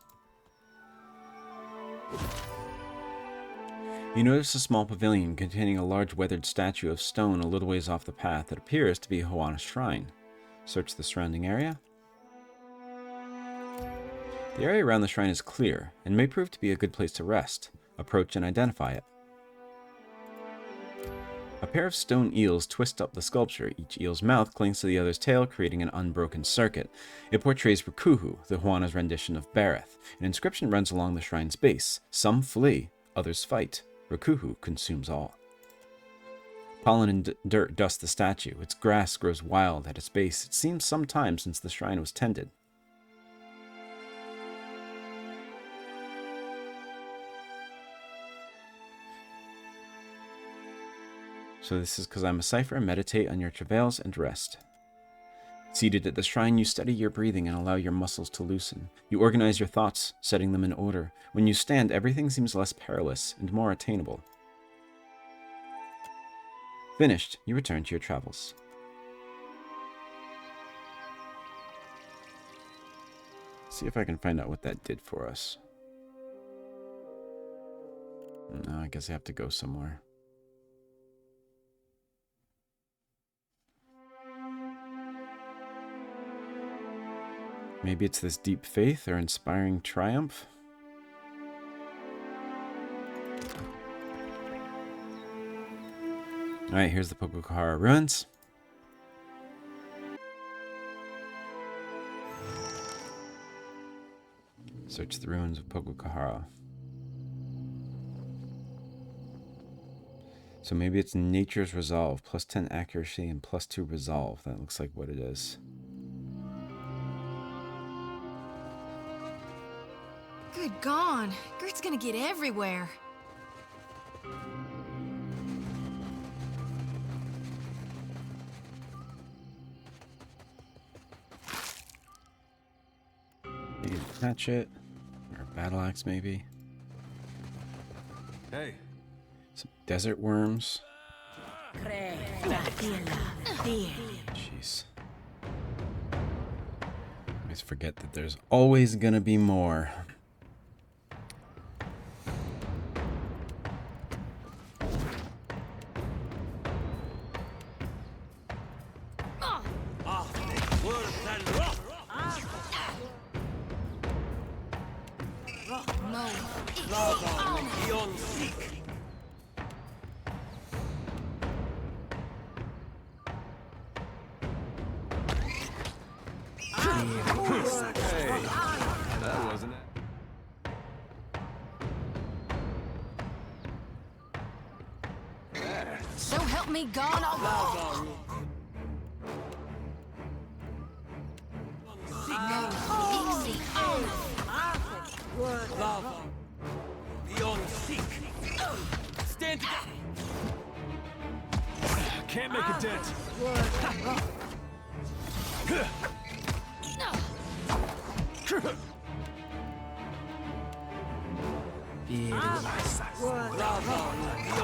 You notice a small pavilion containing a large weathered statue of stone a little ways off the path that appears to be Hohina's shrine. Search the surrounding area. The area around the shrine is clear and may prove to be a good place to rest. Approach and identify it. A pair of stone eels twist up the sculpture. Each eel's mouth clings to the other's tail, creating an unbroken circuit. It portrays Rakuhu, the Hohina's rendition of Bareth. An inscription runs along the shrine's base. Some flee, others fight. Rakuhu consumes all. Pollen and dirt dust the statue. Its grass grows wild at its base. It seems some time since the shrine was tended. So this is because I'm a cipher. Meditate on your travails and rest. Seated at the shrine, you study your breathing and allow your muscles to loosen. You organize your thoughts, setting them in order. When you stand, everything seems less perilous and more attainable. Finished, you return to your travels. See if I can find out what that did for us. No, I guess I have to go somewhere. Maybe it's this deep faith or inspiring triumph. Alright, here's the Poko Kohara ruins. Search the ruins of Poko Kohara. So maybe it's nature's resolve. Plus 10 accuracy and plus 2 resolve. That looks like what it is. Good gone. Gert's gonna get everywhere. Maybe a hatchet or a battle axe, maybe. Hey. Some desert worms. Jeez. I always forget that there's always gonna be more. So help me God, I'll Stand together. Can't make a dent.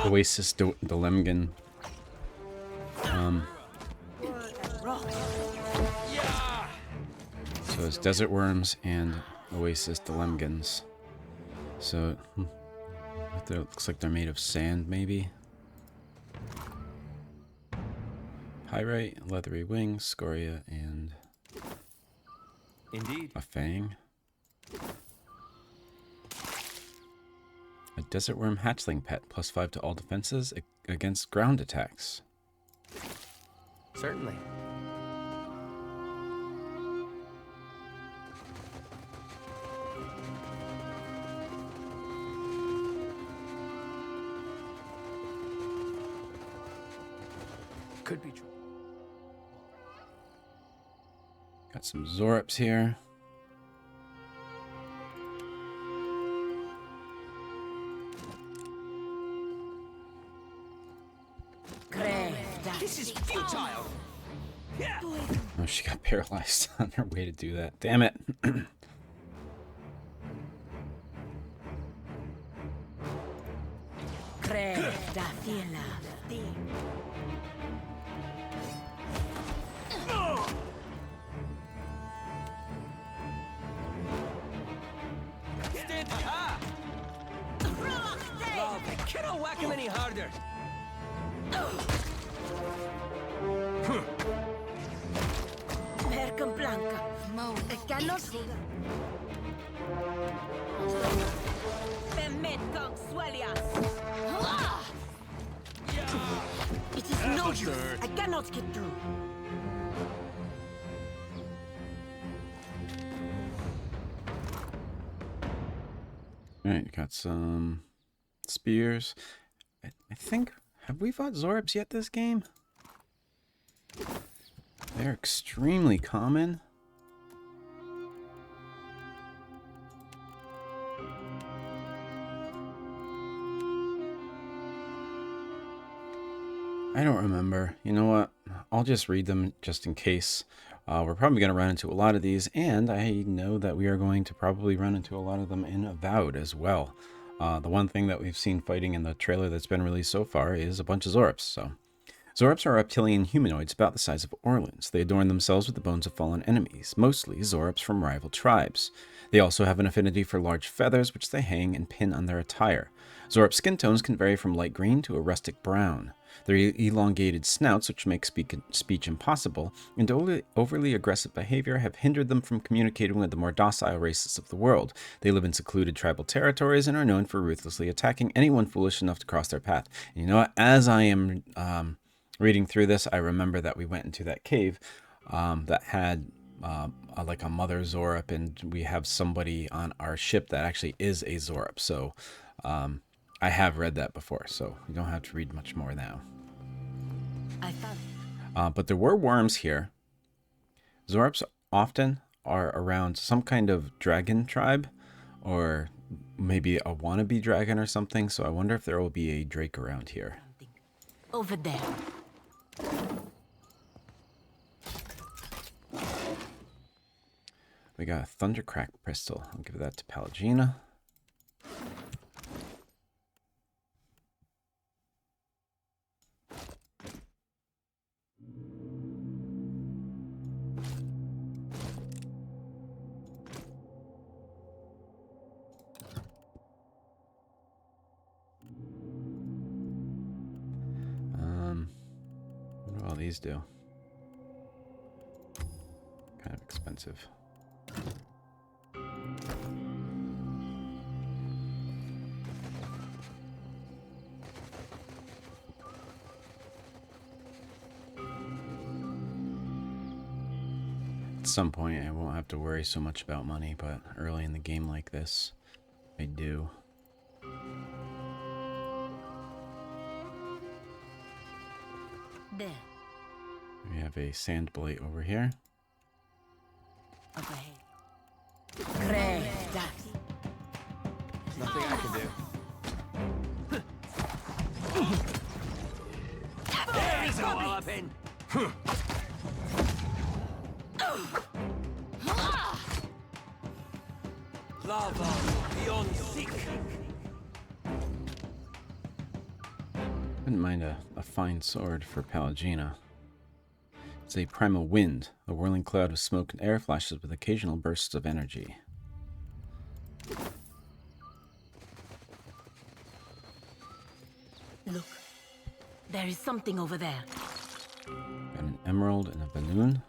Oasis Delemgan. So it's desert worms and Oasis Delemgans. So it looks like they're made of sand, maybe. Pyrite, leathery wings, scoria, and Indeed. a fang. A desert worm hatchling pet, plus 5 to all defenses against ground attacks. Certainly. could be true. Got some Zorops here. This is futile. Oh, she got paralyzed on her way to do that. Damn it. I cannot whack him any harder. Percam Blanca. Mo. Canos. Pemetkong Swelias. It is no use. I cannot get through. Alright, got some spears. I think, have we fought Zorops yet this game? They're extremely common. I don't remember. You know what? I'll just read them just in case. We're probably going to run into a lot of these, and I know that we are going to probably run into a lot of them in Avowed as well. The one thing that we've seen fighting in the trailer that's been released so far is a bunch of Zorops. So, Zorops are reptilian humanoids about the size of Orlins. They adorn themselves with the bones of fallen enemies, mostly Zorops from rival tribes. They also have an affinity for large feathers, which they hang and pin on their attire. Zorop skin tones can vary from light green to a rustic brown. Their elongated snouts, which make speech impossible, and overly aggressive behavior have hindered them from communicating with the more docile races of the world. They live in secluded tribal territories and are known for ruthlessly attacking anyone foolish enough to cross their path. And you know what? As I am reading through this, I remember that we went into that cave that had like a mother Zorop, and we have somebody on our ship that actually is a Zorop. So I have read that before, so you don't have to read much more now. But there were worms here. Zorops often are around some kind of dragon tribe, or maybe a wannabe dragon or something, so I wonder if there will be a drake around here. Over there. We got a Thundercrack pistol. I'll give that to Pallegina. What do all these do? Kind of expensive. At some point, I won't have to worry so much about money, but early in the game like this, I do. There. We have a sand blight over here. Overhead. Nothing I can do. There is a walloping. Lava beyond seek. Wouldn't mind a fine sword for Pallegina. It's a primal wind. A whirling cloud of smoke and air flashes with occasional bursts of energy. Look, there is something over there. Got an emerald and a balloon.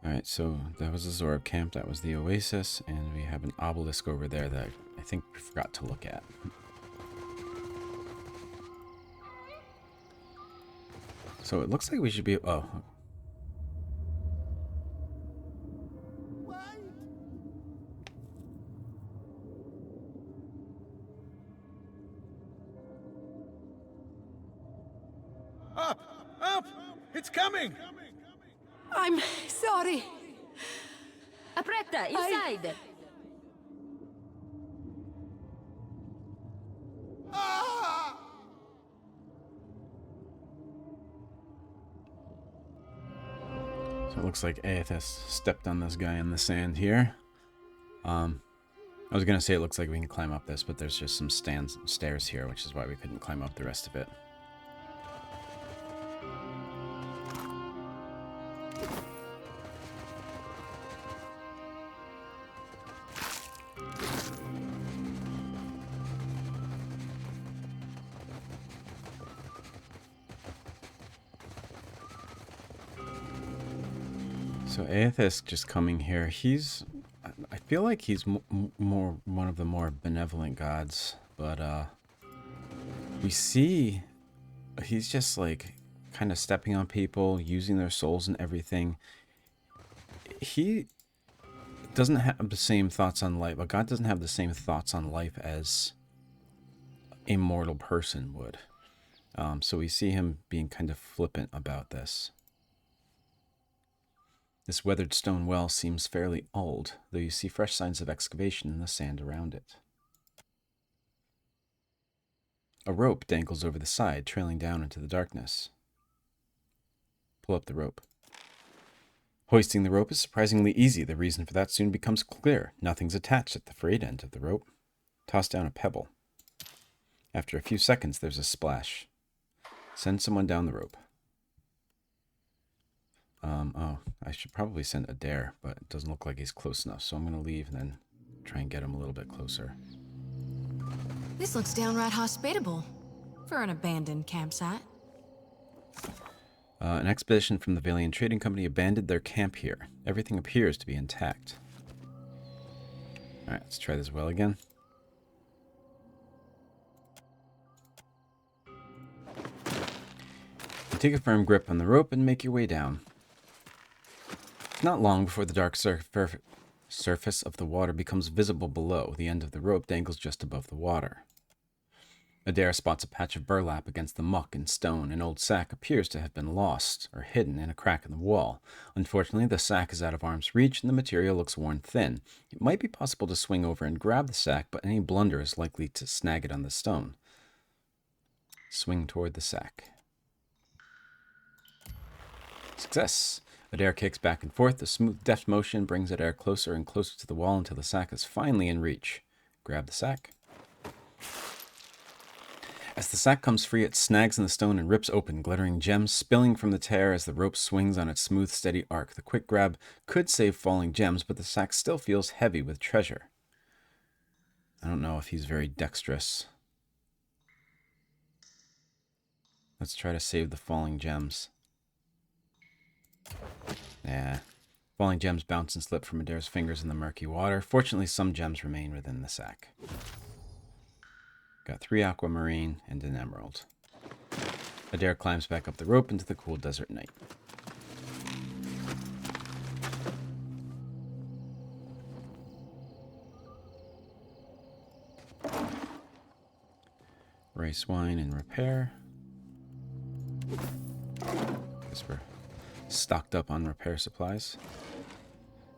Alright, so that was the Zorob camp, that was the oasis, and we have an obelisk over there that I think we forgot to look at. So it looks like we should be... Oh. Up! Up! It's coming! I'm sorry. Apretta, inside! So it looks like Aethys stepped on this guy in the sand here. I was going to say it looks like we can climb up this, but there's just some stairs here, which is why we couldn't climb up the rest of it. So Aethys just coming here, I feel like he's more one of the more benevolent gods, but we see he's just like kind of stepping on people, using their souls and everything. He doesn't have the same thoughts on life, but God doesn't have the same thoughts on life as a mortal person would. So we see him being kind of flippant about this. This weathered stone well seems fairly old, though you see fresh signs of excavation in the sand around it. A rope dangles over the side, trailing down into the darkness. Pull up the rope. Hoisting the rope is surprisingly easy. The reason for that soon becomes clear. Nothing's attached at the frayed end of the rope. Toss down a pebble. After a few seconds, there's a splash. Send someone down the rope. Oh, I should probably send Adair, but it doesn't look like he's close enough, so I'm going to leave and then try and get him a little bit closer. This looks downright hospitable for an abandoned campsite. An expedition from the Valian Trading Company abandoned their camp here. Everything appears to be intact. Alright, let's try this well again. You take a firm grip on the rope and make your way down. Not long before the dark surface of the water becomes visible below, the end of the rope dangles just above the water. Adair spots a patch of burlap against the muck and stone. An old sack appears to have been lost or hidden in a crack in the wall. Unfortunately, the sack is out of arm's reach and the material looks worn thin. It might be possible to swing over and grab the sack, but any blunder is likely to snag it on the stone. Swing toward the sack. Success! Adair kicks back and forth. The smooth, deft motion brings Adair closer and closer to the wall until the sack is finally in reach. Grab the sack. As the sack comes free, it snags in the stone and rips open, glittering gems spilling from the tear as the rope swings on its smooth, steady arc. The quick grab could save falling gems, but the sack still feels heavy with treasure. I don't know if he's very dexterous. Let's try to save the falling gems. Yeah. Falling gems bounce and slip from Adair's fingers in the murky water. Fortunately, some gems remain within the sack. Got 3 aquamarine and an emerald. Adair climbs back up the rope into the cool desert night. Rice wine and repair. Guess we're stocked up on repair supplies.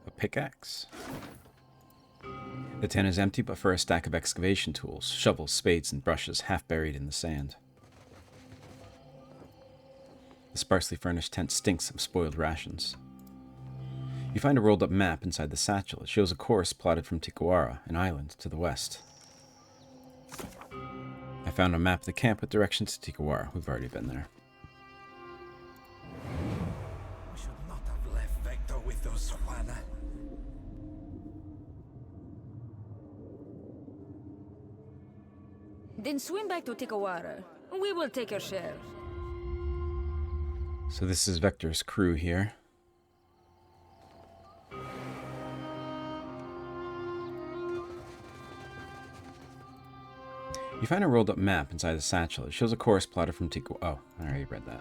A pickaxe. The tent is empty but for a stack of excavation tools, shovels, spades, and brushes half buried in the sand. The sparsely furnished tent stinks of spoiled rations. You find a rolled up map inside the satchel. It shows a course plotted from Tikawara, an island to the west. I found a map of the camp with directions to Tikawara. We've already been there. We should not have left Vector with those Hohina. Then swim back to Tikawara. We will take your share. So this is Vector's crew here. You find a rolled up map inside the satchel. It shows a course plotted from Tikawara. Oh, I already read that.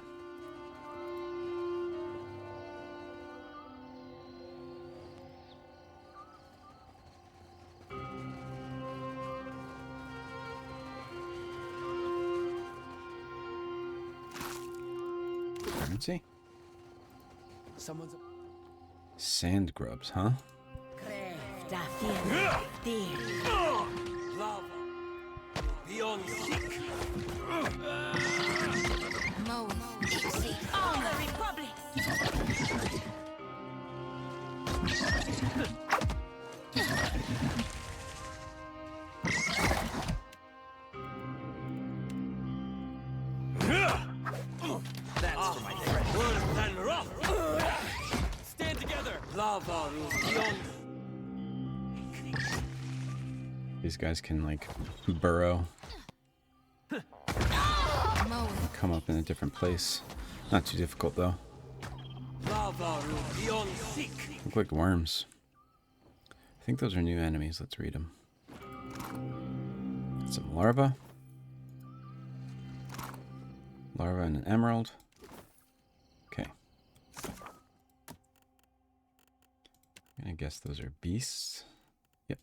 Currency? Someone's. Sand grubs, huh? Lava. Beyond seek. Mo, on the Republic. That's for my friend. Worse than rough. Stand together. Lava beyond. These guys can, like, burrow. Come up in a different place. Not too difficult, though. Lava beyond seek. Look like worms. I think those are new enemies. Let's read them. Some larva. Larva and an emerald. Okay. I guess those are beasts. Yep.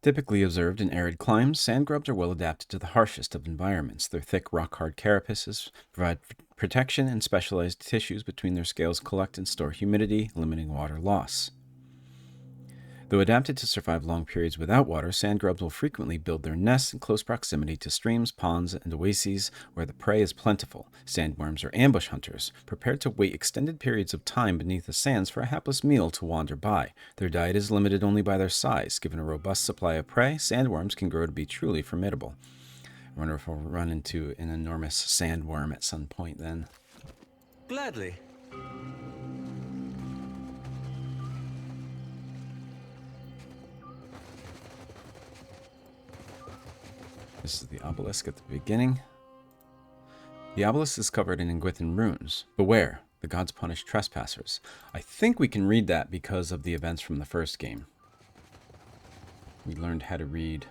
Typically observed in arid climes, sand grubs are well adapted to the harshest of environments. Their thick, rock-hard carapaces provide protection, and specialized tissues between their scales collect and store humidity, limiting water loss. Though adapted to survive long periods without water, sand grubs will frequently build their nests in close proximity to streams, ponds, and oases where the prey is plentiful. Sandworms are ambush hunters, prepared to wait extended periods of time beneath the sands for a hapless meal to wander by. Their diet is limited only by their size. Given a robust supply of prey, sandworms can grow to be truly formidable. I wonder if we'll run into an enormous sandworm at some point then. Gladly. This is the obelisk at the beginning. The obelisk is covered in Engwithan runes. Beware, the gods punish trespassers. I think we can read that because of the events from the first game. We learned how to read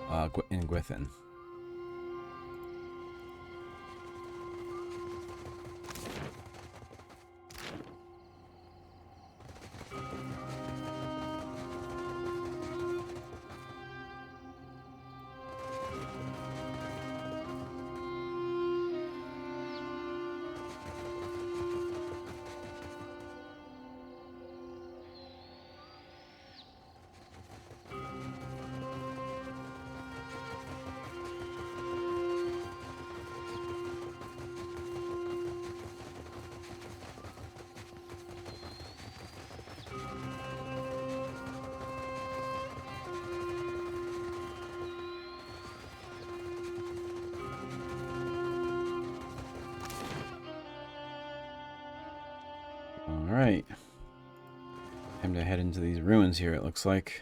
Engwithan. Alright. Time to head into these ruins here, it looks like.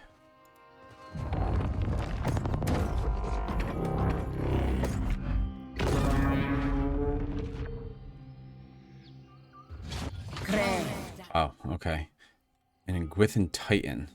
Oh, okay. An Engwithan Titan.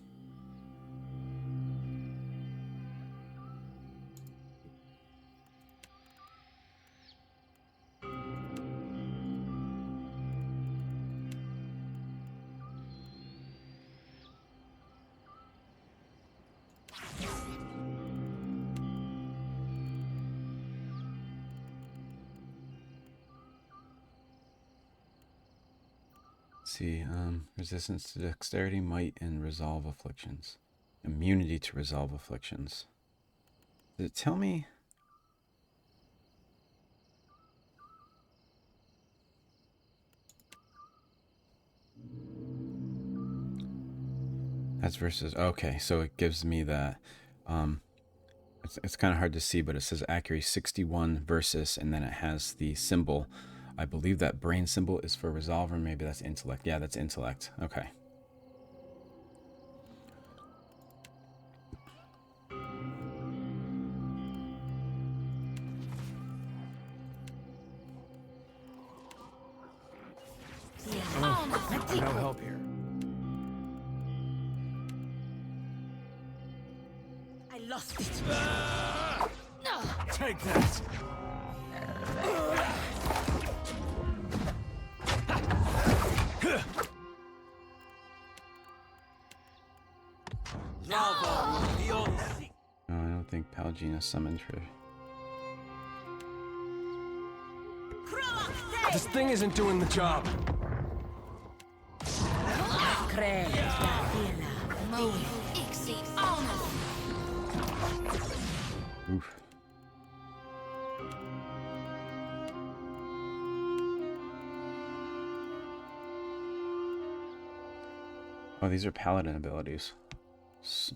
See, resistance to dexterity, might, and resolve afflictions. Immunity to resolve afflictions. Did it tell me? That's versus, okay, so it gives me that, it's kind of hard to see, but it says accuracy 61 versus, and then it has the symbol. I believe that brain symbol is for resolve, or maybe that's intellect. Yeah, that's intellect. Okay. No help here. I lost it. Take that. No, I don't think Palgina summoned her. This thing isn't doing the job. Oof. Oh, these are paladin abilities.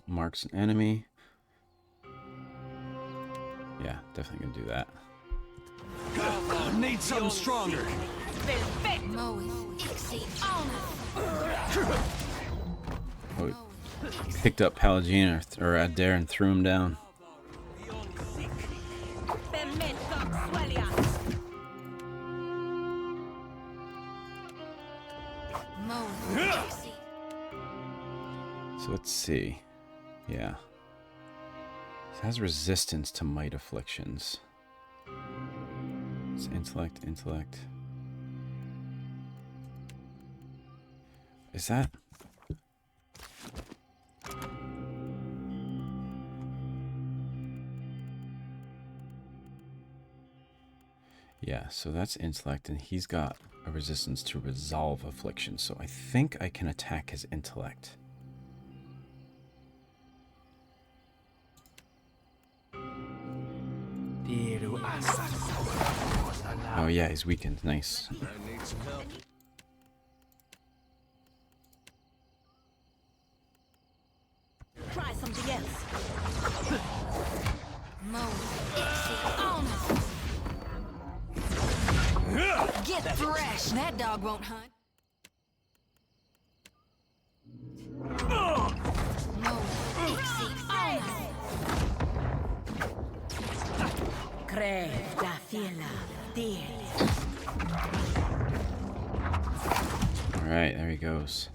Marks an enemy. Yeah, definitely gonna do that. Need something stronger. Oh, picked up Paladin or Adair and threw him down. So let's see. Yeah. It has resistance to might afflictions. It's intellect. Is that? Yeah, so that's intellect, and he's got a resistance to resolve affliction, so I think I can attack his intellect. Oh yeah, he's weakened. Nice. I need some help. Try something else. Get fresh. That dog won't hunt. Alright, there he goes.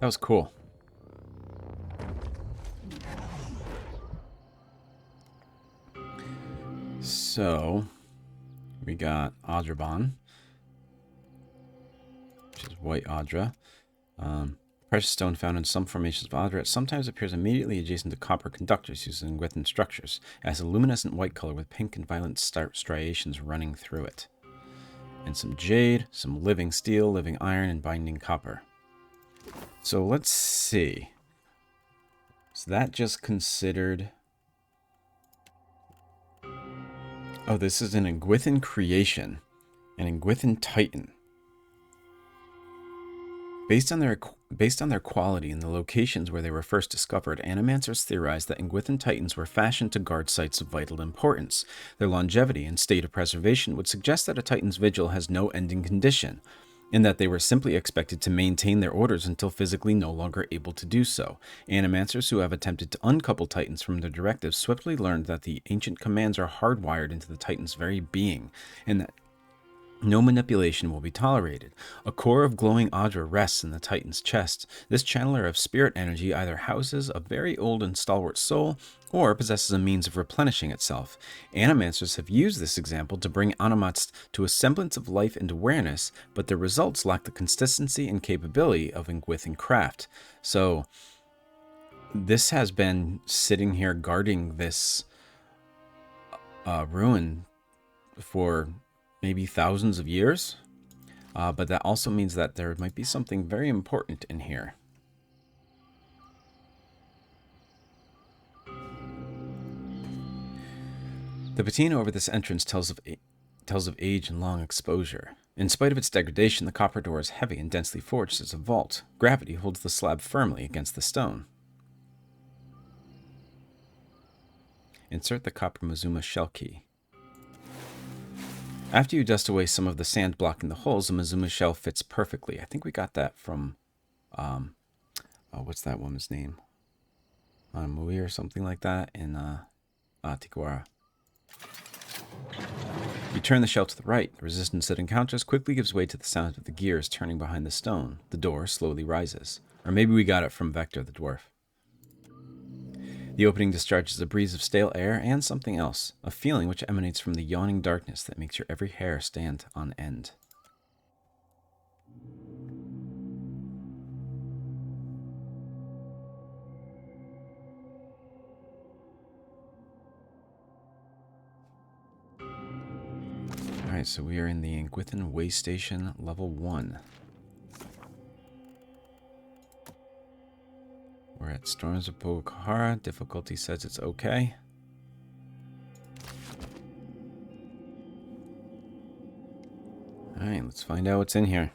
That was cool. So, we got Adraban, which is white Adra. Precious stone found in some formations of Adra. It sometimes appears immediately adjacent to copper conductors used in Engwithan structures. It has a luminescent white color with pink and violet striations running through it. And some jade, some living steel, living iron, and binding copper. So let's see. Is that just considered... Oh, this is an Engwithan creation. An Engwithan Titan. Based on their quality and the locations where they were first discovered, animancers theorized that Engwithan Titans were fashioned to guard sites of vital importance. Their longevity and state of preservation would suggest that a Titan's vigil has no ending condition, in that they were simply expected to maintain their orders until physically no longer able to do so. Animancers who have attempted to uncouple Titans from their directives swiftly learned that the ancient commands are hardwired into the Titan's very being, and that no manipulation will be tolerated. A core of glowing Adra rests in the Titan's chest. This channeler of spirit energy either houses a very old and stalwart soul, or possesses a means of replenishing itself. Animancers have used this example to bring Animats to a semblance of life and awareness, but their results lack the consistency and capability of Engwithan craft. So, this has been sitting here guarding this ruin for maybe thousands of years, but that also means that there might be something very important in here. The patina over this entrance tells of age and long exposure. In spite of its degradation, the copper door is heavy and densely forged as a vault. Gravity holds the slab firmly against the stone. Insert the copper Mazuma shell key. After you dust away some of the sand blocking the holes, the Mazuma shell fits perfectly. I think we got that from, what's that woman's name? Mui or something like that in Tikawara. You turn the shell to the right. The resistance it encounters quickly gives way to the sound of the gears turning behind the stone. The door slowly rises. Or maybe we got it from Vector the dwarf. The opening discharges a breeze of stale air and something else, a feeling which emanates from the yawning darkness that makes your every hair stand on end. Alright, so we are in the Engwithan Waystation level 1. We're at Storms of Poko Kohara. Difficulty says it's okay. Alright, let's find out what's in here.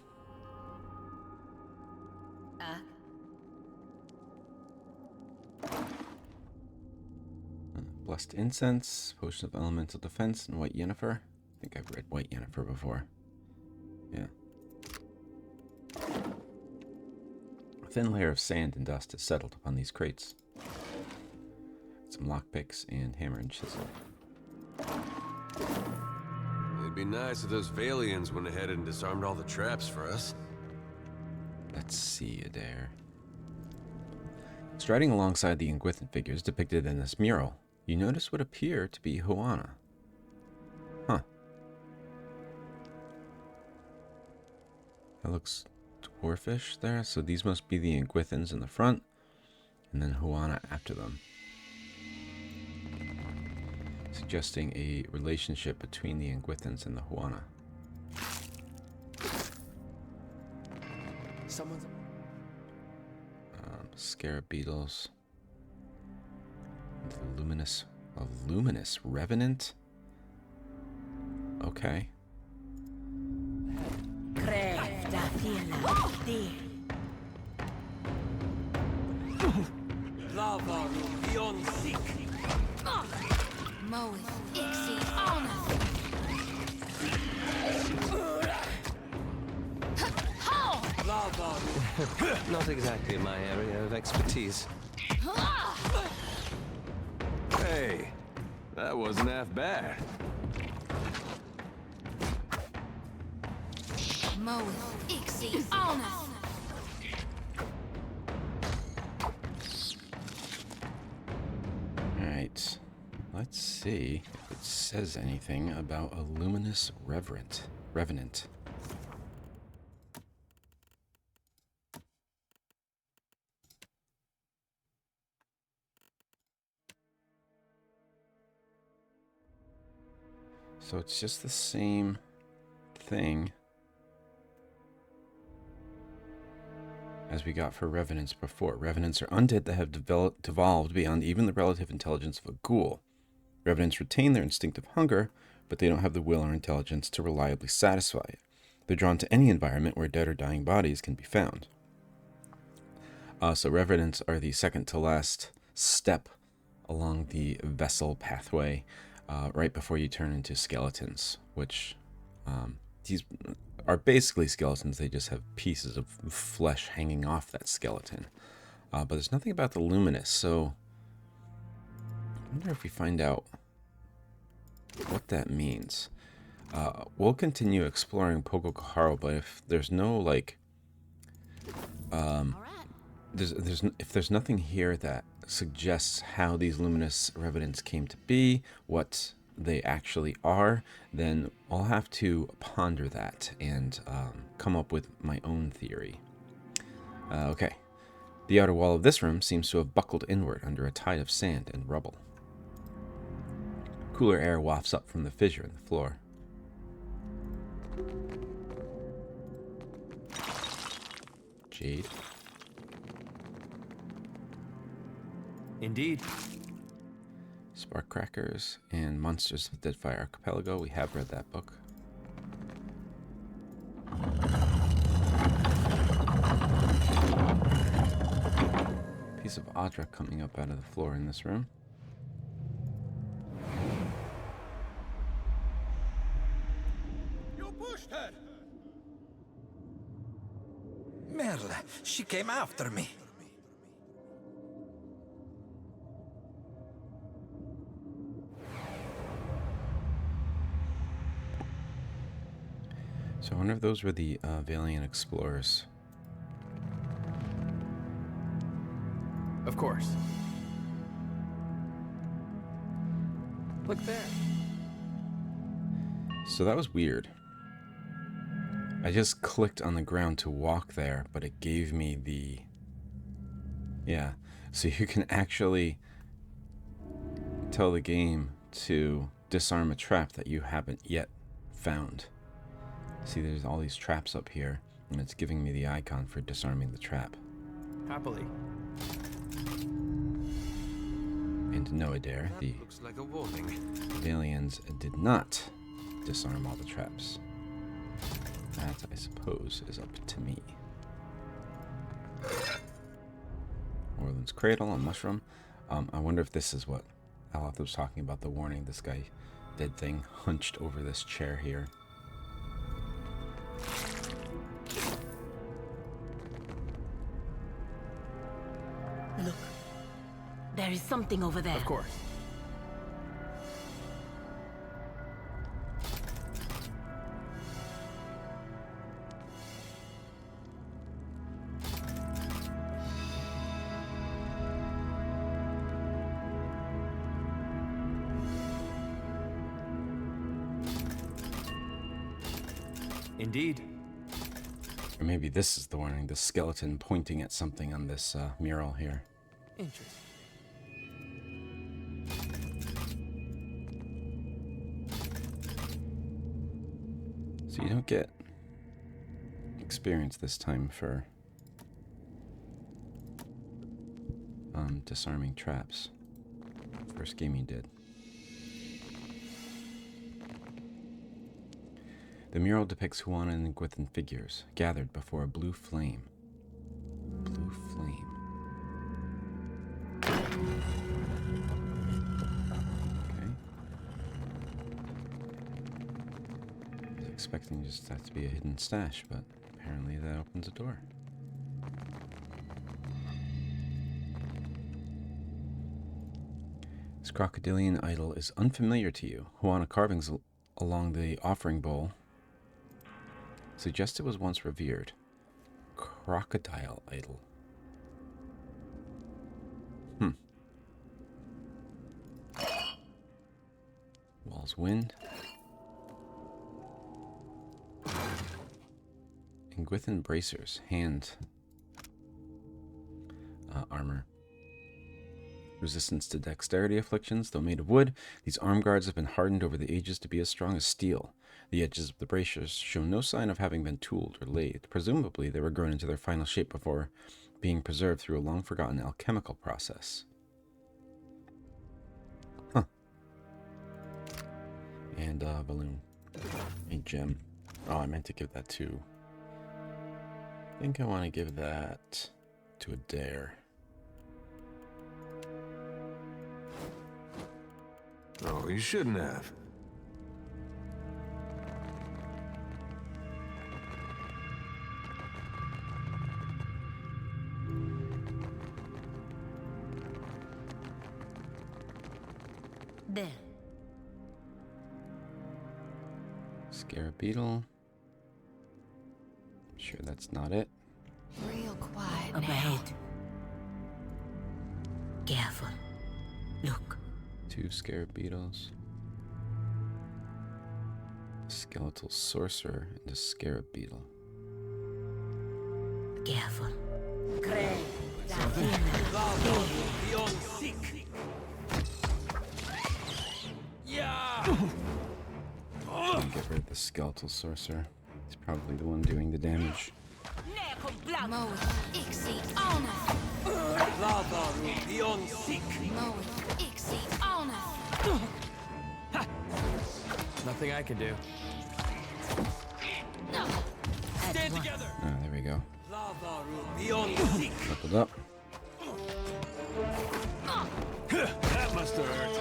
Blessed Incense, Potion of Elemental Defense, and White Yennefer. I think I've read White Yennefer before. Yeah. A thin layer of sand and dust has settled upon these crates. Some lockpicks and hammer and chisel. It'd be nice if those Valians went ahead and disarmed all the traps for us. Let's see, Adair. Striding alongside the Engwithan figures depicted in this mural, you notice what appear to be Hohina. Huh. That looks dwarfish there, so these must be the Engwithans in the front, and then Hohina after them. Suggesting a relationship between the Engwithans and the Hohina. Someone's... Scarab beetles. A luminous revenant? Okay. Not exactly my area of expertise. Hey, that wasn't half bad. Alright. Let's see if it says anything about a luminous revenant. So it's just the same thing as we got for Revenants before. Revenants are undead that have devolved beyond even the relative intelligence of a ghoul. Revenants retain their instinctive hunger, but they don't have the will or intelligence to reliably satisfy it. They're drawn to any environment where dead or dying bodies can be found. So Revenants are the second to last step along the vessel pathway, right before you turn into skeletons, which these are basically skeletons. They just have pieces of flesh hanging off that skeleton. But there's nothing about the luminous, so I wonder if we find out what that means. We'll continue exploring Poko Kohara, but if there's no, like, if there's nothing here that suggests how these luminous revenants came to be, what they actually are, then I'll have to ponder that and come up with my own theory. Okay. The outer wall of this room seems to have buckled inward under a tide of sand and rubble. Cooler air wafts up from the fissure in the floor. Jade. Indeed. Spark Crackers and Monsters of Deadfire Archipelago. We have read that book. Piece of Audra coming up out of the floor in this room. You pushed her! Merle, she came after me. So I wonder if those were the Valiant explorers. Of course. Look there. So that was weird. I just clicked on the ground to walk there, but it gave me the... Yeah, so you can actually tell the game to disarm a trap that you haven't yet found. See, there's all these traps up here, and it's giving me the icon for disarming the trap. Happily. And no, Adair, the Looks like a warning. aliens did not disarm all the traps. That, I suppose, is up to me. Orland's Cradle, a mushroom. I wonder if this is what Aloth was talking about, the warning. This guy, dead thing, hunched over this chair here. Look. There is something over there. Of course. Indeed. Or maybe this is the warning, the skeleton pointing at something on this mural here. Interesting. So you don't get experience this time for disarming traps. First game you did. The mural depicts Hohina and Engwithan figures gathered before a blue flame. Blue flame. Okay. I was expecting just that to be a hidden stash, but apparently that opens a door. This crocodilian idol is unfamiliar to you. Hohina carvings along the offering bowl suggest it was once revered. Crocodile idol. Walls wind. Engwithan bracers. Hand armor. Resistance to dexterity afflictions. Though made of wood, these arm guards have been hardened over the ages to be as strong as steel. The edges of the bracers show no sign of having been tooled or lathed. Presumably, they were grown into their final shape before being preserved through a long-forgotten alchemical process. Huh. And a balloon. A gem. Oh, I meant to give that to... I think I want to give that to Adair. Oh, you shouldn't have. There. Scarab beetle. Sure that's not it. Real quiet Up now. ahead. Careful. Look. 2 scarab beetles. Skeletal sorcerer and a scarab beetle. Careful. Get rid of the skeletal sorcerer. He's probably the one doing the damage. Nothing I can do. Stand together. Ah, there we go. Coupled up. That must have hurt.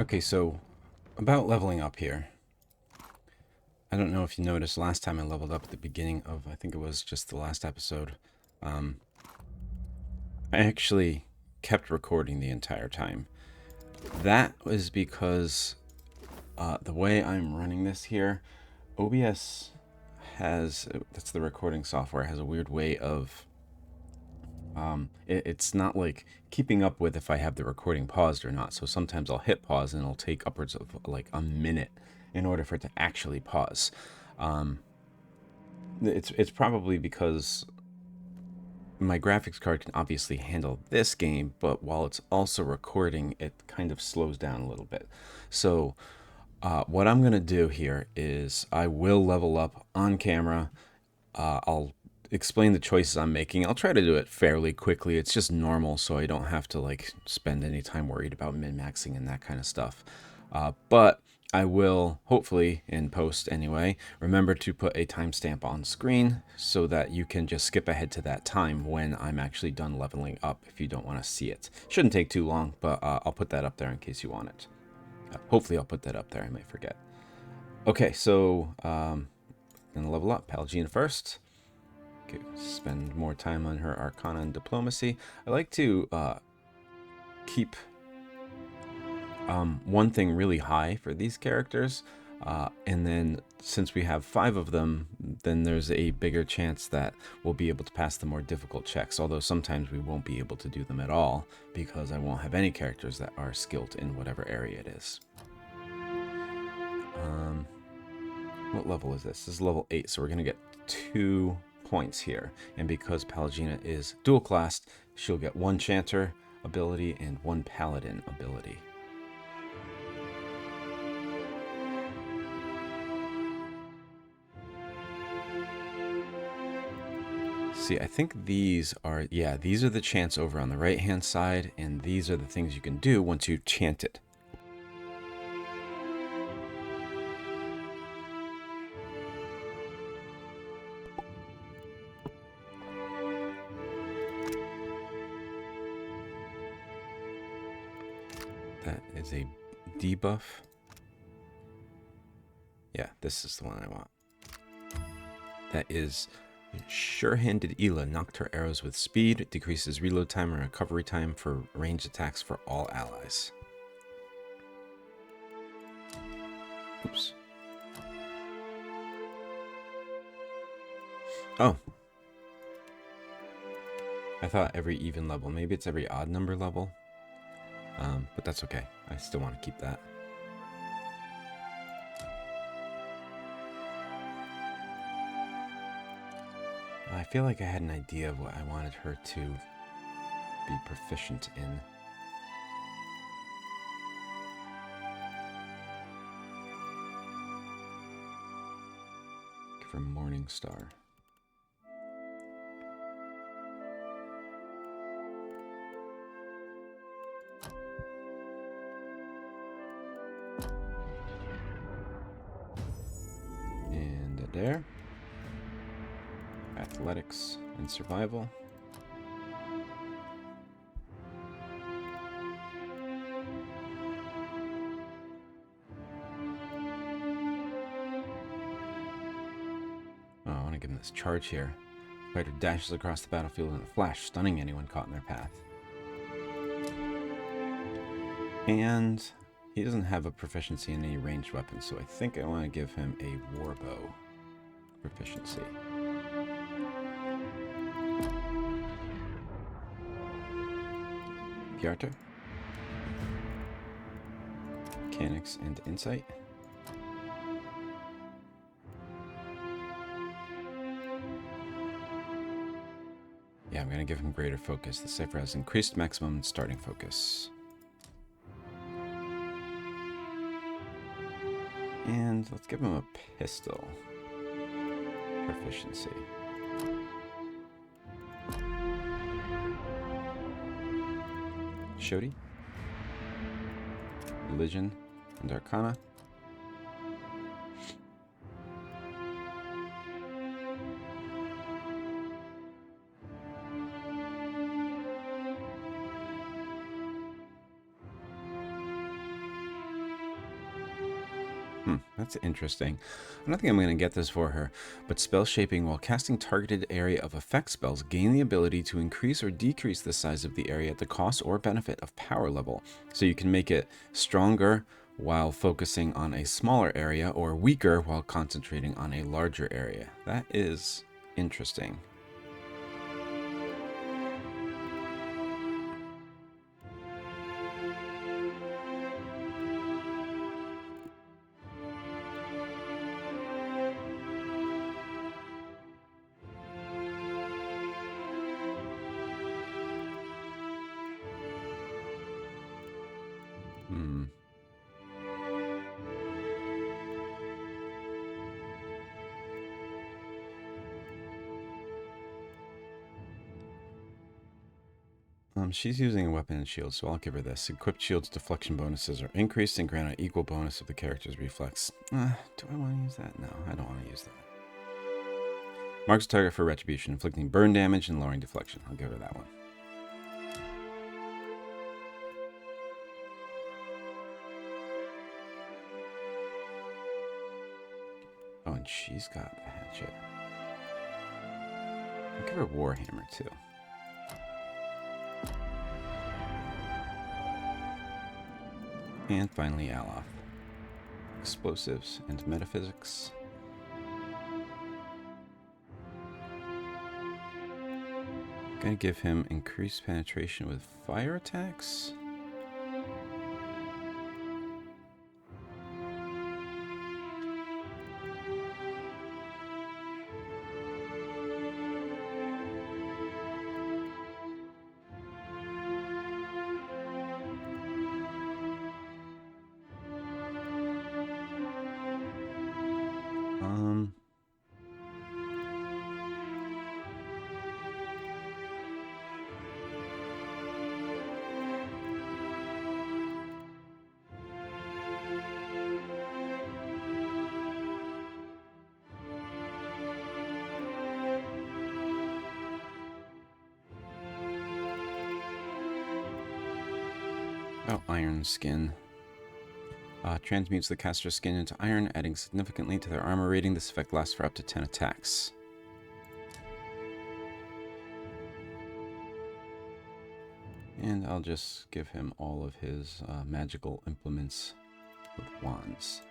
Okay, so about leveling up here. I don't know if you noticed last time I leveled up at the beginning of, I think it was just the last episode. I actually kept recording the entire time. That was because the way I'm running this here, OBS has, that's the recording software, has a weird way of, it's not like keeping up with if I have the recording paused or not. So sometimes I'll hit pause and it'll take upwards of like a minute in order for it to actually pause. It's probably because my graphics card can obviously handle this game, but while it's also recording, it kind of slows down a little bit. So what I'm going to do here is I will level up on camera. I'll explain the choices I'm making. I'll try to do it fairly quickly. It's just normal, so I don't have to like spend any time worried about min-maxing and that kind of stuff. But I will, hopefully in post anyway, remember to put a timestamp on screen so that you can just skip ahead to that time when I'm actually done leveling up if you don't want to see it. Shouldn't take too long, but I'll put that up there in case you want it. Hopefully I'll put that up there. I might forget. Okay, so gonna level up. Palgina first. Okay, spend more time on her Arcana and Diplomacy. I like to keep one thing really high for these characters, and then since we have 5 of them, then there's a bigger chance that we'll be able to pass the more difficult checks, although sometimes we won't be able to do them at all because I won't have any characters that are skilled in whatever area it is. What level is this? This is level 8, so we're going to get 2 points here, and because Palgina is dual classed, she'll get 1 Chanter ability and 1 Paladin ability. See, I think these are, yeah, these are the chants over on the right hand side, and these are the things you can do once you chant it. That is a debuff. Yeah, this is the one I want. That is Sure-Handed Ela. Knocked her arrows with speed. Decreases reload time and recovery time for ranged attacks for all allies. Oops. Oh. I thought every even level. Maybe it's every odd number level. But that's okay. I still want to keep that. I feel like I had an idea of what I wanted her to be proficient in. Give her Morning Star. And there. Athletics and survival. Oh, I want to give him this charge here. Fighter dashes across the battlefield in a flash, stunning anyone caught in their path. And he doesn't have a proficiency in any ranged weapons, so I think I want to give him a warbow proficiency. Pjarter. Mechanics and Insight. Yeah, I'm going to give him Greater Focus. The cipher has increased maximum and starting focus. And let's give him a pistol proficiency. Shodi, Religion, and Arcana. That's interesting. I don't think I'm going to get this for her, but spell shaping while casting targeted area of effect spells gain the ability to increase or decrease the size of the area at the cost or benefit of power level. So you can make it stronger while focusing on a smaller area or weaker while concentrating on a larger area. That is interesting. Hmm. She's using a weapon and shield, so I'll give her this. Equipped shield's deflection bonuses are increased and grant an equal bonus of the character's reflex. Do I want to use that? No, I don't want to use that. Marks target for retribution, inflicting burn damage and lowering deflection. I'll give her that one. Oh, and she's got a hatchet. I'll give her Warhammer, too. And finally, Aloth. Explosives and metaphysics. Gonna give him increased penetration with fire attacks. Oh, iron skin. Transmutes the caster's skin into iron, adding significantly to their armor rating. This effect lasts for up to 10 attacks. And I'll just give him all of his magical implements with wands.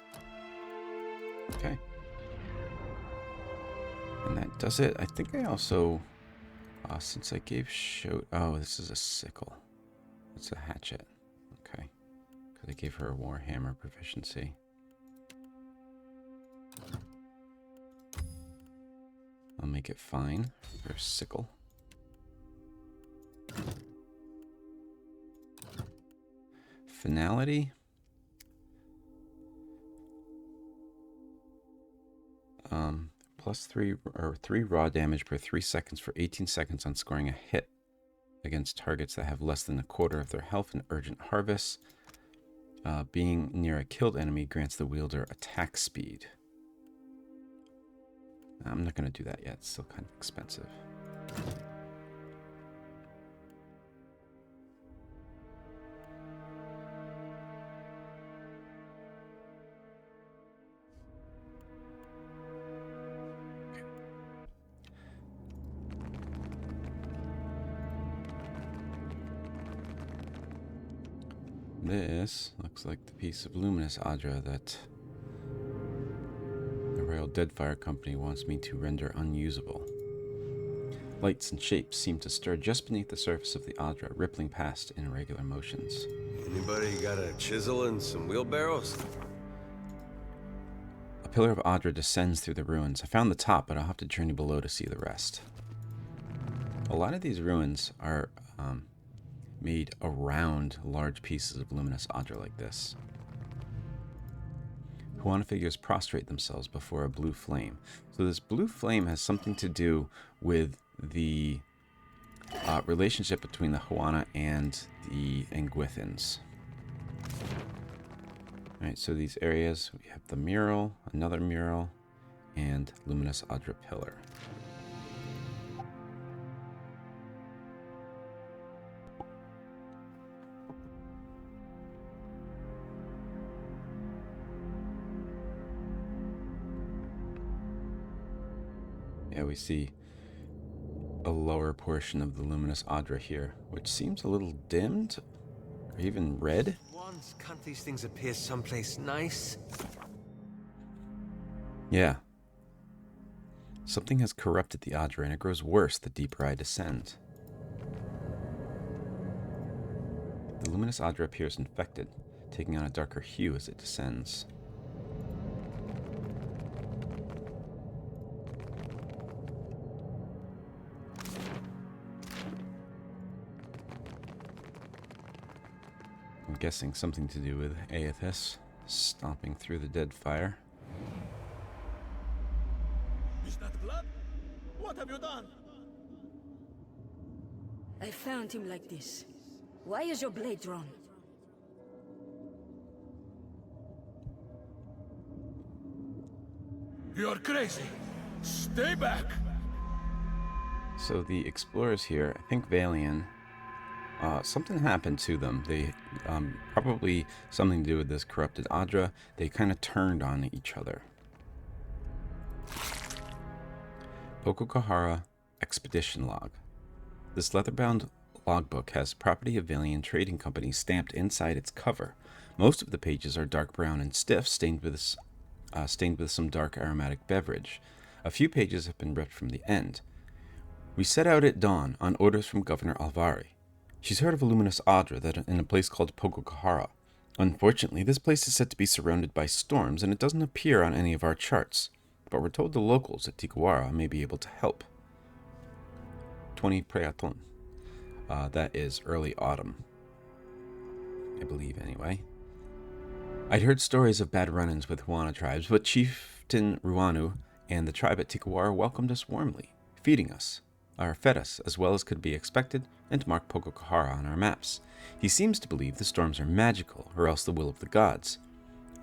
Okay. And that does it. I think I also, since I gave oh, this is a sickle. It's a hatchet. Okay. Because I gave her a Warhammer proficiency. I'll make it fine for a sickle. Finality. Plus 3 raw damage per 3 seconds for 18 seconds on scoring a hit against targets that have less than a quarter of their health in Urgent Harvest. Being near a killed enemy grants the wielder attack speed. I'm not going to do that yet. It's still kind of expensive. This looks like the piece of luminous Adra that the Royal Deadfire Company wants me to render unusable. Lights and shapes seem to stir just beneath the surface of the Adra, rippling past in irregular motions. Anybody got a chisel and some wheelbarrows? A pillar of Adra descends through the ruins. I found the top, but I'll have to journey below to see the rest. A lot of these ruins are made around large pieces of luminous Adra like this. Hohina figures prostrate themselves before a blue flame. So this blue flame has something to do with the relationship between the Hohina and the Engwithans. Alright, so these areas, we have the mural, another mural, and luminous Adra pillar. Yeah, we see a lower portion of the luminous Adra here, which seems a little dimmed, or even red. Once, can't these things appear someplace nice? Yeah. Something has corrupted the Adra, and it grows worse the deeper I descend. The luminous Adra appears infected, taking on a darker hue as it descends. I'm guessing something to do with Aethys stomping through the dead fire. Is that blood? What have you done? I found him like this. Why is your blade drawn? You're crazy. Stay back. So the explorers here, I think Valian, something happened to them. They, probably something to do with this corrupted Adra. They kind of turned on each other. Poko Kohara Expedition Log. This leather-bound logbook has property of Valian trading companies stamped inside its cover. Most of the pages are dark brown and stiff, stained with some dark aromatic beverage. A few pages have been ripped from the end. We set out at dawn on orders from Governor Alvari. She's heard of a luminous Adra that in a place called Poko Kohara. Unfortunately, this place is said to be surrounded by storms, and it doesn't appear on any of our charts. But we're told the locals at Tikawara may be able to help. 20 Preaton. That is early autumn. I believe, anyway. I'd heard stories of bad run-ins with Hohina tribes, but Chieftain Ruanu and the tribe at Tikawara welcomed us warmly, fed us as well as could be expected, and marked Poko Kohara on our maps. He seems to believe the storms are magical, or else the will of the gods.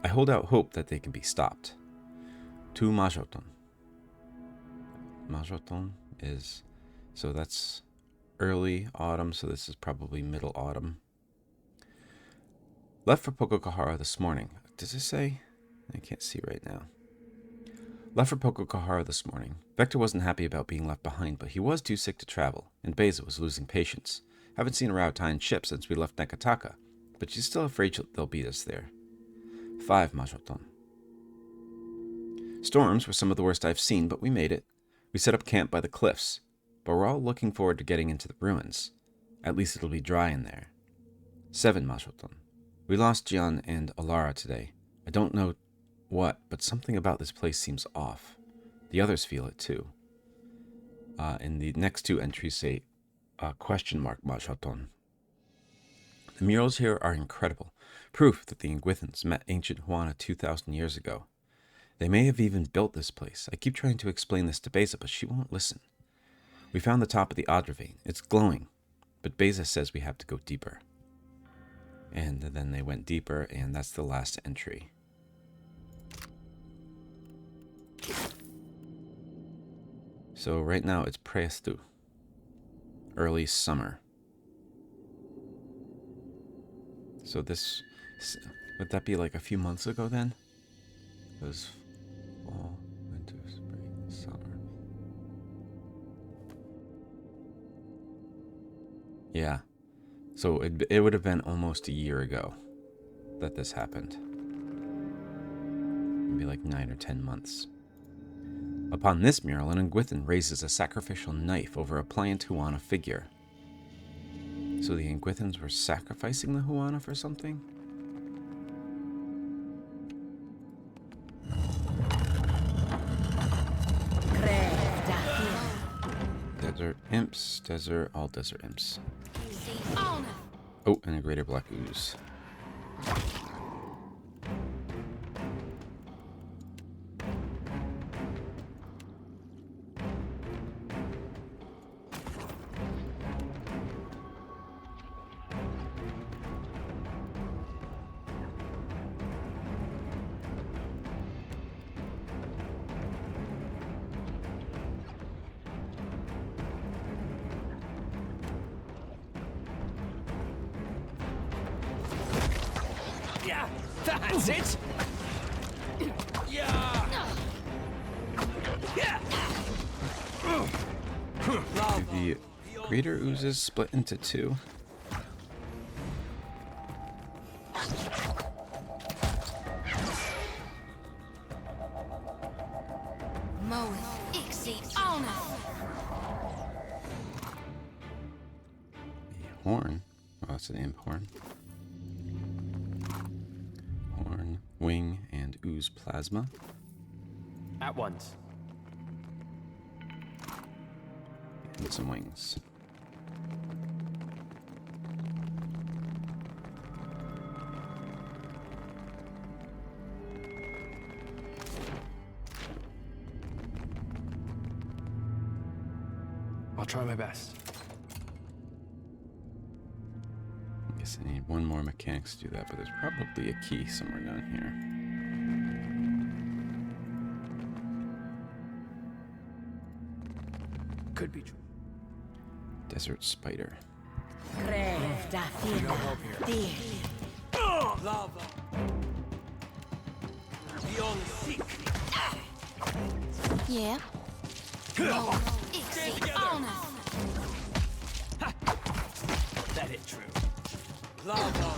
I hold out hope that they can be stopped. Tu Majoton. Majoton is... So that's early autumn, so this is probably middle autumn. Left for Poko Kohara this morning. Does it say? I can't see right now. Left for Poko Kohara this morning. Vector wasn't happy about being left behind, but he was too sick to travel, and Beza was losing patience. Haven't seen a Rautain ship since we left Nekataka, but she's still afraid they'll beat us there. 5 Majoton. Storms were some of the worst I've seen, but we made it. We set up camp by the cliffs, but we're all looking forward to getting into the ruins. At least it'll be dry in there. 7 Majoton. We lost Jian and Alara today. I don't know what, but something about this place seems off. The others feel it too. And the next two entries say question mark Majoton. The murals here are incredible. Proof that the Engwithans met ancient Hohina 2,000 years ago. They may have even built this place. I keep trying to explain this to Beza, but she won't listen. We found the top of the Adra vein. It's glowing, but Beza says we have to go deeper. And then they went deeper, and that's the last entry. So right now it's Preastu. Early summer. So this... Would that be like a few months ago then? It was fall, winter, spring, summer. Yeah. So it would have been almost a year ago that this happened. Maybe like 9 or 10 months. Upon this mural, an Engwithan raises a sacrificial knife over a pliant Hohina figure. So the Engwithans were sacrificing the Hohina for something? Desert imps, all desert imps. Oh, and a greater black ooze. Yeah, that's it. Yeah. The greater oozes split into two. The horn. Oh, that's an imp horn. Horn, wing, and ooze plasma. At once. And some wings. try my best. I guess I need one more mechanics to do that, but there's probably a key somewhere down here. Could be true. Desert spider. No help here. Lava. Beyond seek. Yeah. That is true. Lava.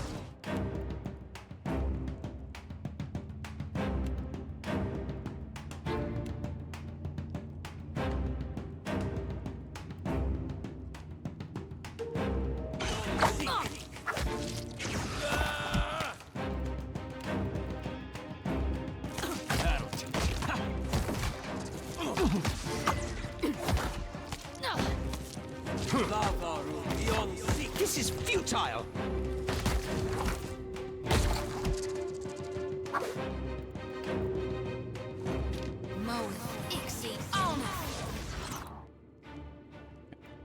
This is futile.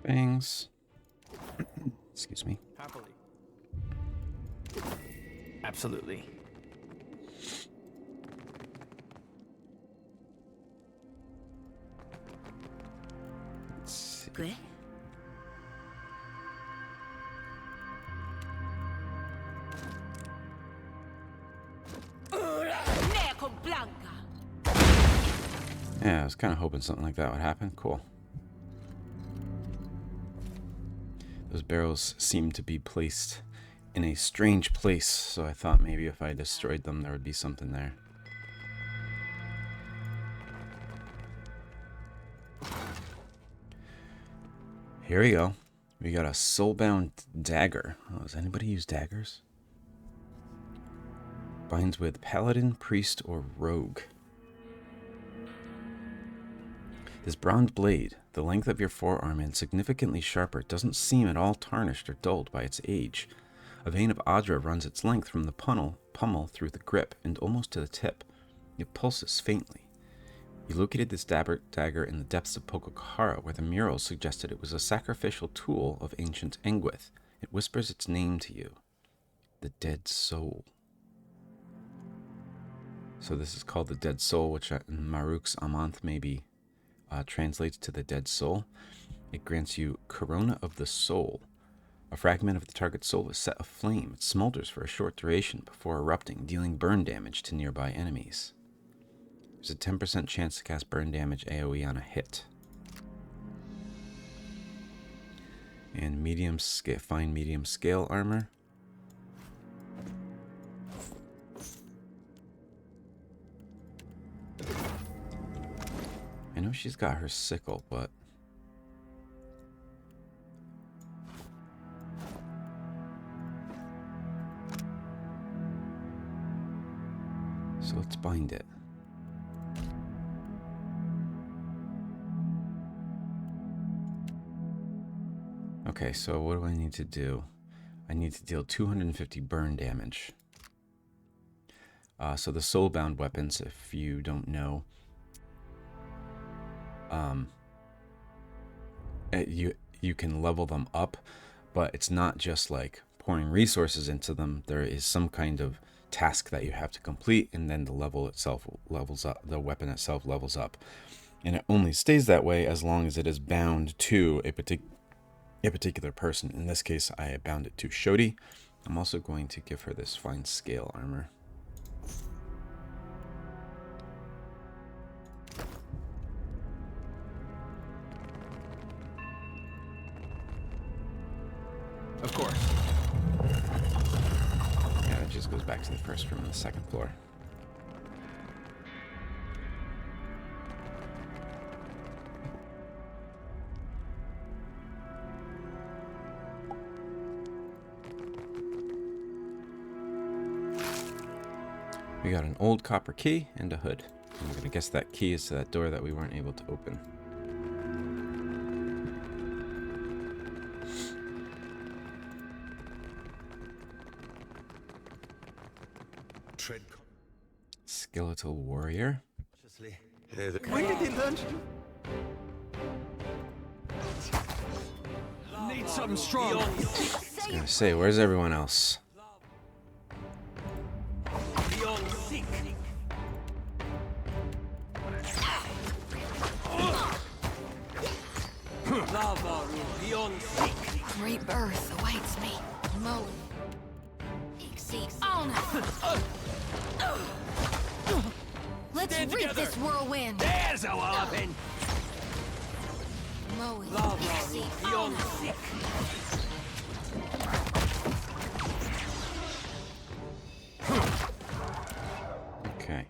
Bangs. Excuse me. Happily. Absolutely. Let's see. Good. Yeah, I was kind of hoping something like that would happen. Cool. Those barrels seem to be placed in a strange place, so I thought maybe if I destroyed them, there would be something there. Here we go. We got a soulbound dagger. Oh, does anybody use daggers? Binds with paladin, priest, or rogue. This bronze blade, the length of your forearm and significantly sharper, doesn't seem at all tarnished or dulled by its age. A vein of Adra runs its length from the pummel through the grip and almost to the tip. It pulses faintly. You located this dagger in the depths of Poko Kohara, where the murals suggested it was a sacrificial tool of ancient Engwith. It whispers its name to you. The Dead Soul. So this is called the Dead Soul, which in Maruk's Amanth maybe translates to the Dead Soul. It grants you Corona of the Soul. A fragment of the target soul is set aflame. It smolders for a short duration before erupting, dealing burn damage to nearby enemies. There's a 10% chance to cast burn damage AoE on a hit. And fine medium scale armor. I know she's got her sickle, but so let's bind it. Okay, so what do I need to do? I need to deal 250 burn damage. So the soulbound weapons, if you don't know, you can level them up, but it's not just like pouring resources into them. There is some kind of task that you have to complete, and then the level itself levels up. The weapon itself levels up, and it only stays that way as long as it is bound to a particular person. In this case, I bound it to Shodi. I'm also going to give her this fine scale armor. Of course. Yeah, it just goes back to the first room on the second floor. We got an old copper key and a hood. I'm going to guess that key is to that door that we weren't able to open. Skeletal warrior. When did he learn to do? something strong. I was gonna say, where's everyone else? Great birth awaits me. Mo. Let's reap this whirlwind. There's a walloping. Okay.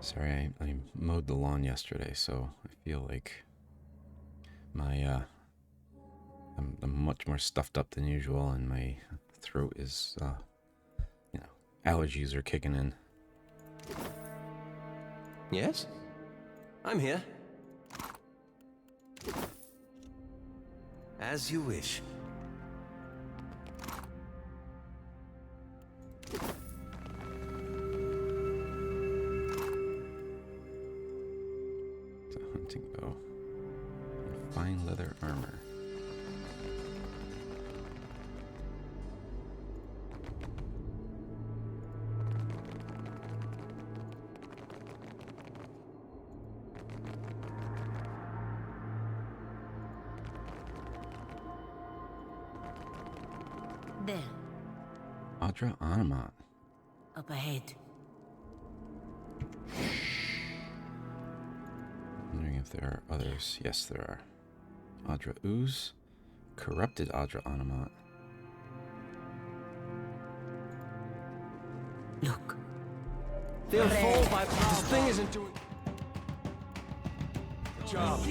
Sorry, I mowed the lawn yesterday, so I feel like my I'm much more stuffed up than usual, and my throat is allergies are kicking in. Yes? I'm here. As you wish. It's a hunting bow and fine leather armor. There, Adra Anamat. up ahead. Wondering if there are others. Yes, there are. Adra Ooze, corrupted Adra Anamat. Look. They'll fall by this thing isn't doing. Good job.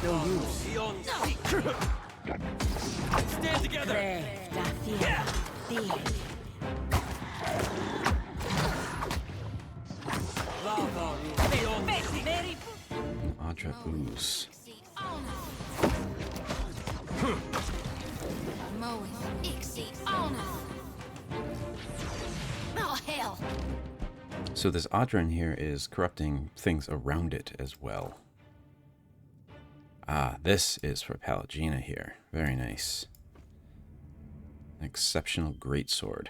No use. Stand together. Adra Ooze. Oh, hell. So this Adra in here is corrupting things around it as well. Ah, this is for Pallegina here. Very nice. An exceptional greatsword.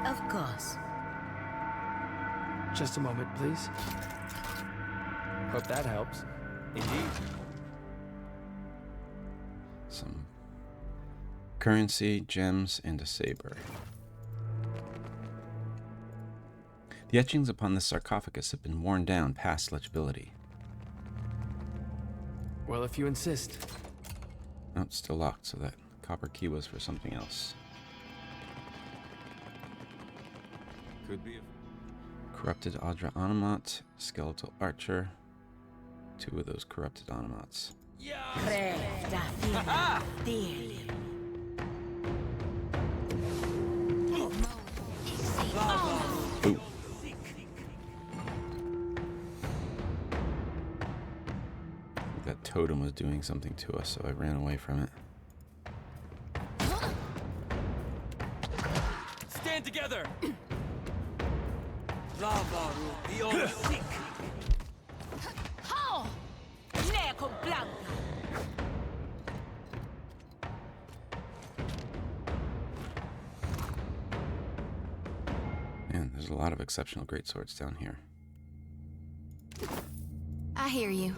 Of course. Just a moment, please. Hope that helps. Indeed. Some currency, gems, and a saber. The etchings upon this sarcophagus have been worn down past legibility. Well, if you insist. Oh, it's still locked, so that copper key was for something else. Could be. Corrupted Adra Anamat, skeletal archer. 2 of those corrupted Anamats. Ooh. That totem was doing something to us, so I ran away from it. Stand together. Lava will be on sick. Man, there's a lot of exceptional greatswords down here. I hear you.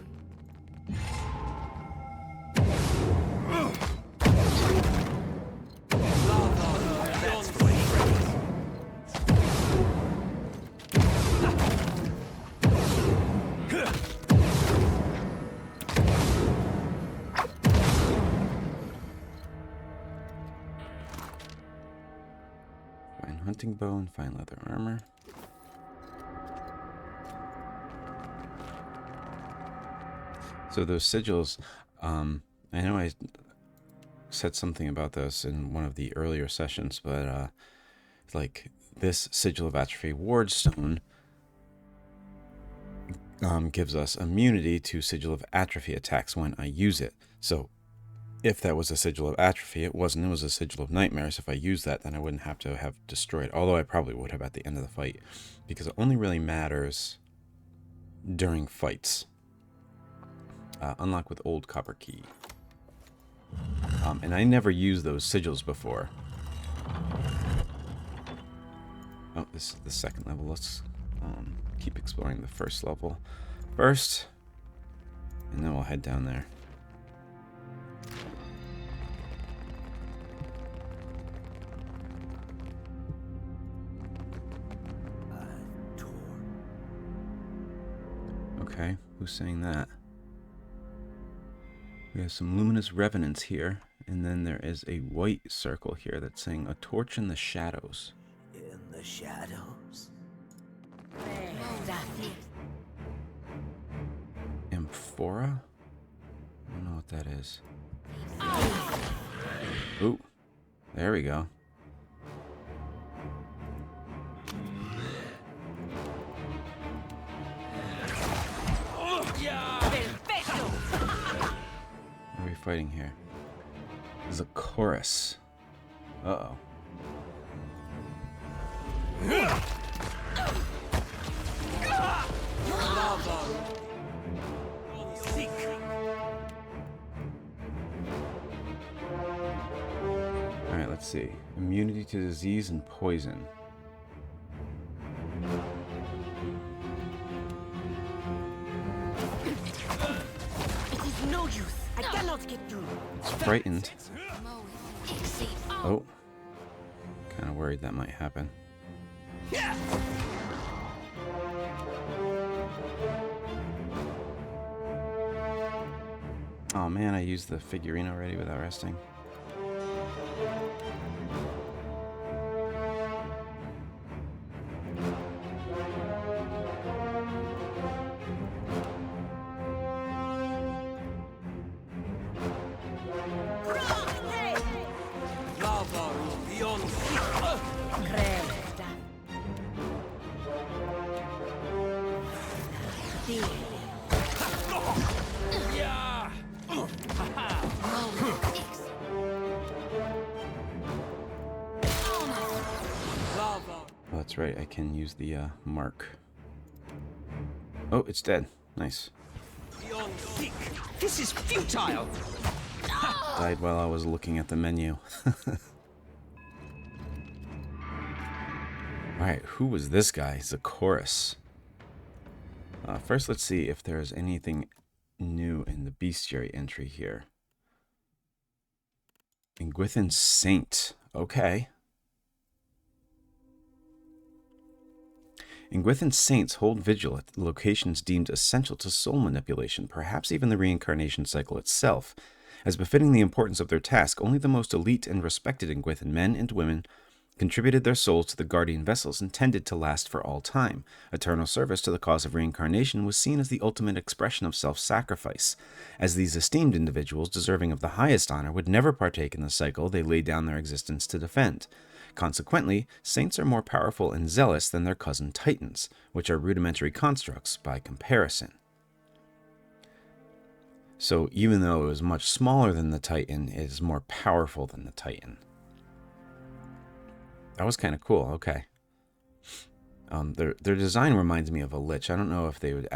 hunting bow and fine leather armor. So those sigils, I know I said something about this in one of the earlier sessions, but like this Sigil of Atrophy Wardstone gives us immunity to Sigil of Atrophy attacks when I use it. So if that was a Sigil of Atrophy, it wasn't. It was a Sigil of Nightmares. If I used that, then I wouldn't have to have destroyed. Although I probably would have at the end of the fight, because it only really matters during fights. Unlock with Old Copper Key. And I never used those sigils before. Oh, this is the second level. Let's keep exploring the first level first, and then we'll head down there. Okay, who's saying that? We have some luminous revenants here, and then there is a white circle here that's saying a torch in the shadows. In the shadows. Amphora? I don't know what that is. Ooh, there we go. What are we fighting here? This is a chorus. Uh-oh. Alright, let's see. Immunity to disease and poison. It is no use. I cannot get through. It's frightened. Oh. Kind of worried that might happen. Oh man, I used the figurine already without resting. That's right, I can use the mark. Oh, it's dead. Nice. This is futile! Died while I was looking at the menu. Alright, who was this guy? He's a chorus. First, let's see if there's anything new in the Bestiary entry here. Engwithan Saint. Okay. Engwithan Saints hold vigil at locations deemed essential to soul manipulation, perhaps even the reincarnation cycle itself. As befitting the importance of their task, only the most elite and respected Engwithan men and women contributed their souls to the guardian vessels intended to last for all time. Eternal service to the cause of reincarnation was seen as the ultimate expression of self-sacrifice, as these esteemed individuals deserving of the highest honor would never partake in the cycle they laid down their existence to defend. Consequently, saints are more powerful and zealous than their cousin titans, which are rudimentary constructs by comparison. So even though it was much smaller than the titan, it is more powerful than the titan. That was kind of cool. Okay. Their design reminds me of a lich. I don't know if they would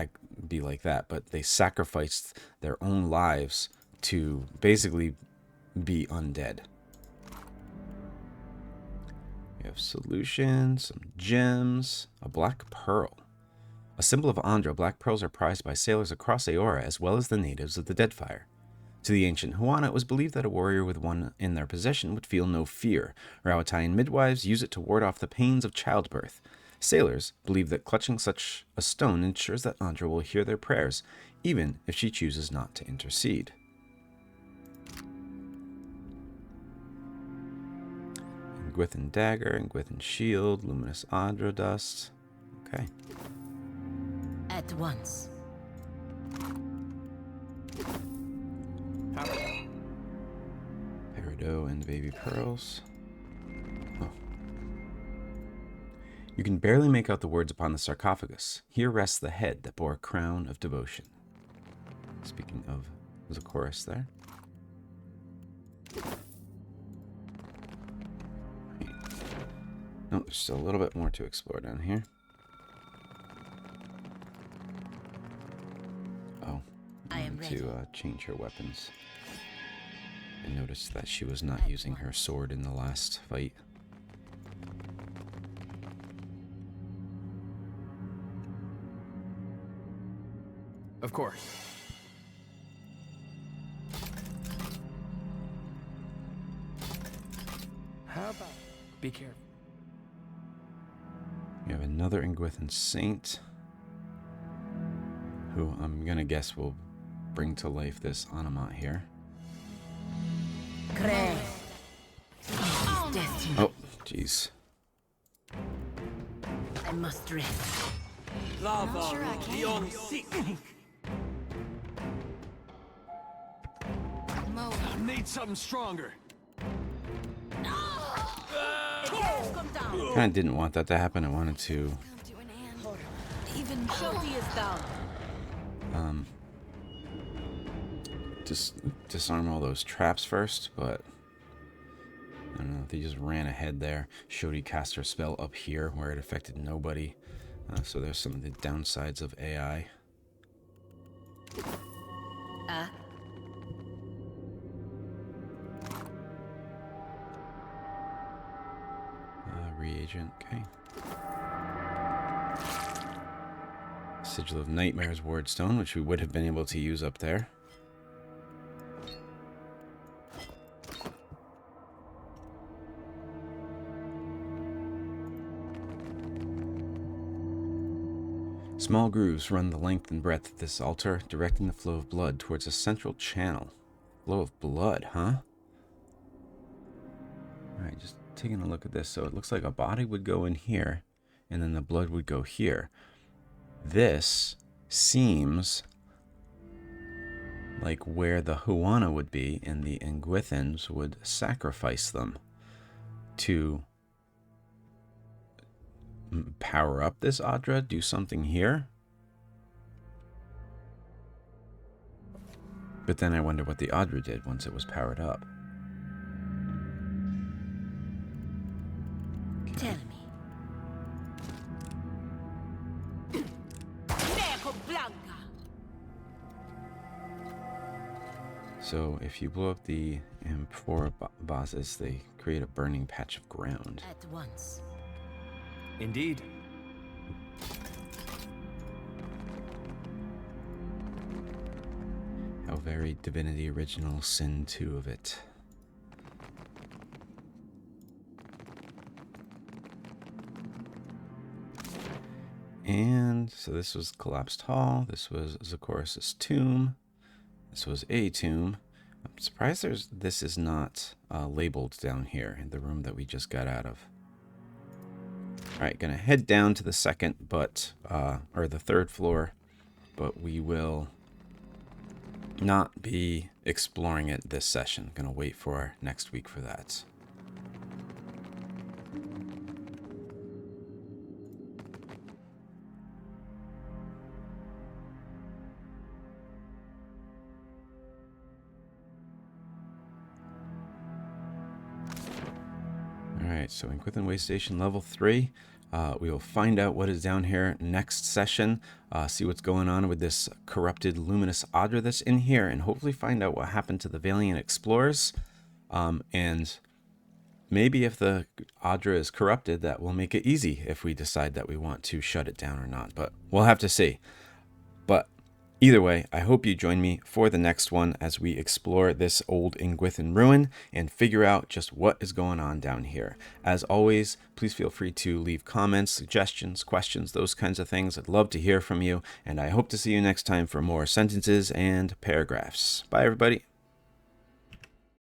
be like that, but they sacrificed their own lives to basically be undead. We have solutions, some gems, a black pearl. A symbol of Andra, black pearls are prized by sailors across Aora as well as the natives of the Deadfire. To the ancient Hohina, it was believed that a warrior with one in their possession would feel no fear. Rawatayan midwives use it to ward off the pains of childbirth. Sailors believe that clutching such a stone ensures that Andra will hear their prayers, even if she chooses not to intercede. Engwithan dagger, Engwithan shield, luminous Adra dust. Okay. At once. Peridot and baby pearls. Oh. You can barely make out the words upon the sarcophagus. Here rests the head that bore a crown of devotion. Speaking of, there's a chorus there. No, there's still a little bit more to explore down here. Oh, I am to change her weapons. I noticed that she was not using her sword in the last fight. Of course. How about... Be careful. We have another Engwithan saint, who I'm gonna guess will bring to life this Anamat here. Oh, jeez. I must rest. Lava beyond sea. Need something stronger. Kind of didn't want that to happen. I wanted to Even Shoti is down. just disarm all those traps first, but I don't know. They just ran ahead there. Shoti cast her spell up here where it affected nobody. So there's some of the downsides of AI. Reagent, okay. Sigil of Nightmares Wardstone, which we would have been able to use up there. Small grooves run the length and breadth of this altar, directing the flow of blood towards a central channel. Flow of blood, huh? Alright, just taking a look at this. So it looks like a body would go in here, and then the blood would go here. This seems like where the Huana would be, and the Engwithans would sacrifice them to power up this Adra, do something here. But then I wonder what the Adra did once it was powered up. Tell me. So if you blow up the amphora vases, they create a burning patch of ground. At once. Indeed. How very Divinity Original Sin 2 of it. And so this was Collapsed Hall. This was Zakoris' tomb. This was a tomb. I'm surprised this is not labeled down here in the room that we just got out of. All right, gonna head down to the second, or the third floor, but we will not be exploring it this session. Gonna wait for next week for that. Alright, so Engwithan Waystation level 3. We will find out what is down here next session. See what's going on with this corrupted luminous Adra that's in here, and hopefully find out what happened to the Valiant Explorers. And maybe if the Adra is corrupted, that will make it easy if we decide that we want to shut it down or not. But we'll have to see. But either way, I hope you join me for the next one as we explore this old Engwithan ruin and figure out just what is going on down here. As always, please feel free to leave comments, suggestions, questions, those kinds of things. I'd love to hear from you, and I hope to see you next time for more sentences and paragraphs. Bye, everybody.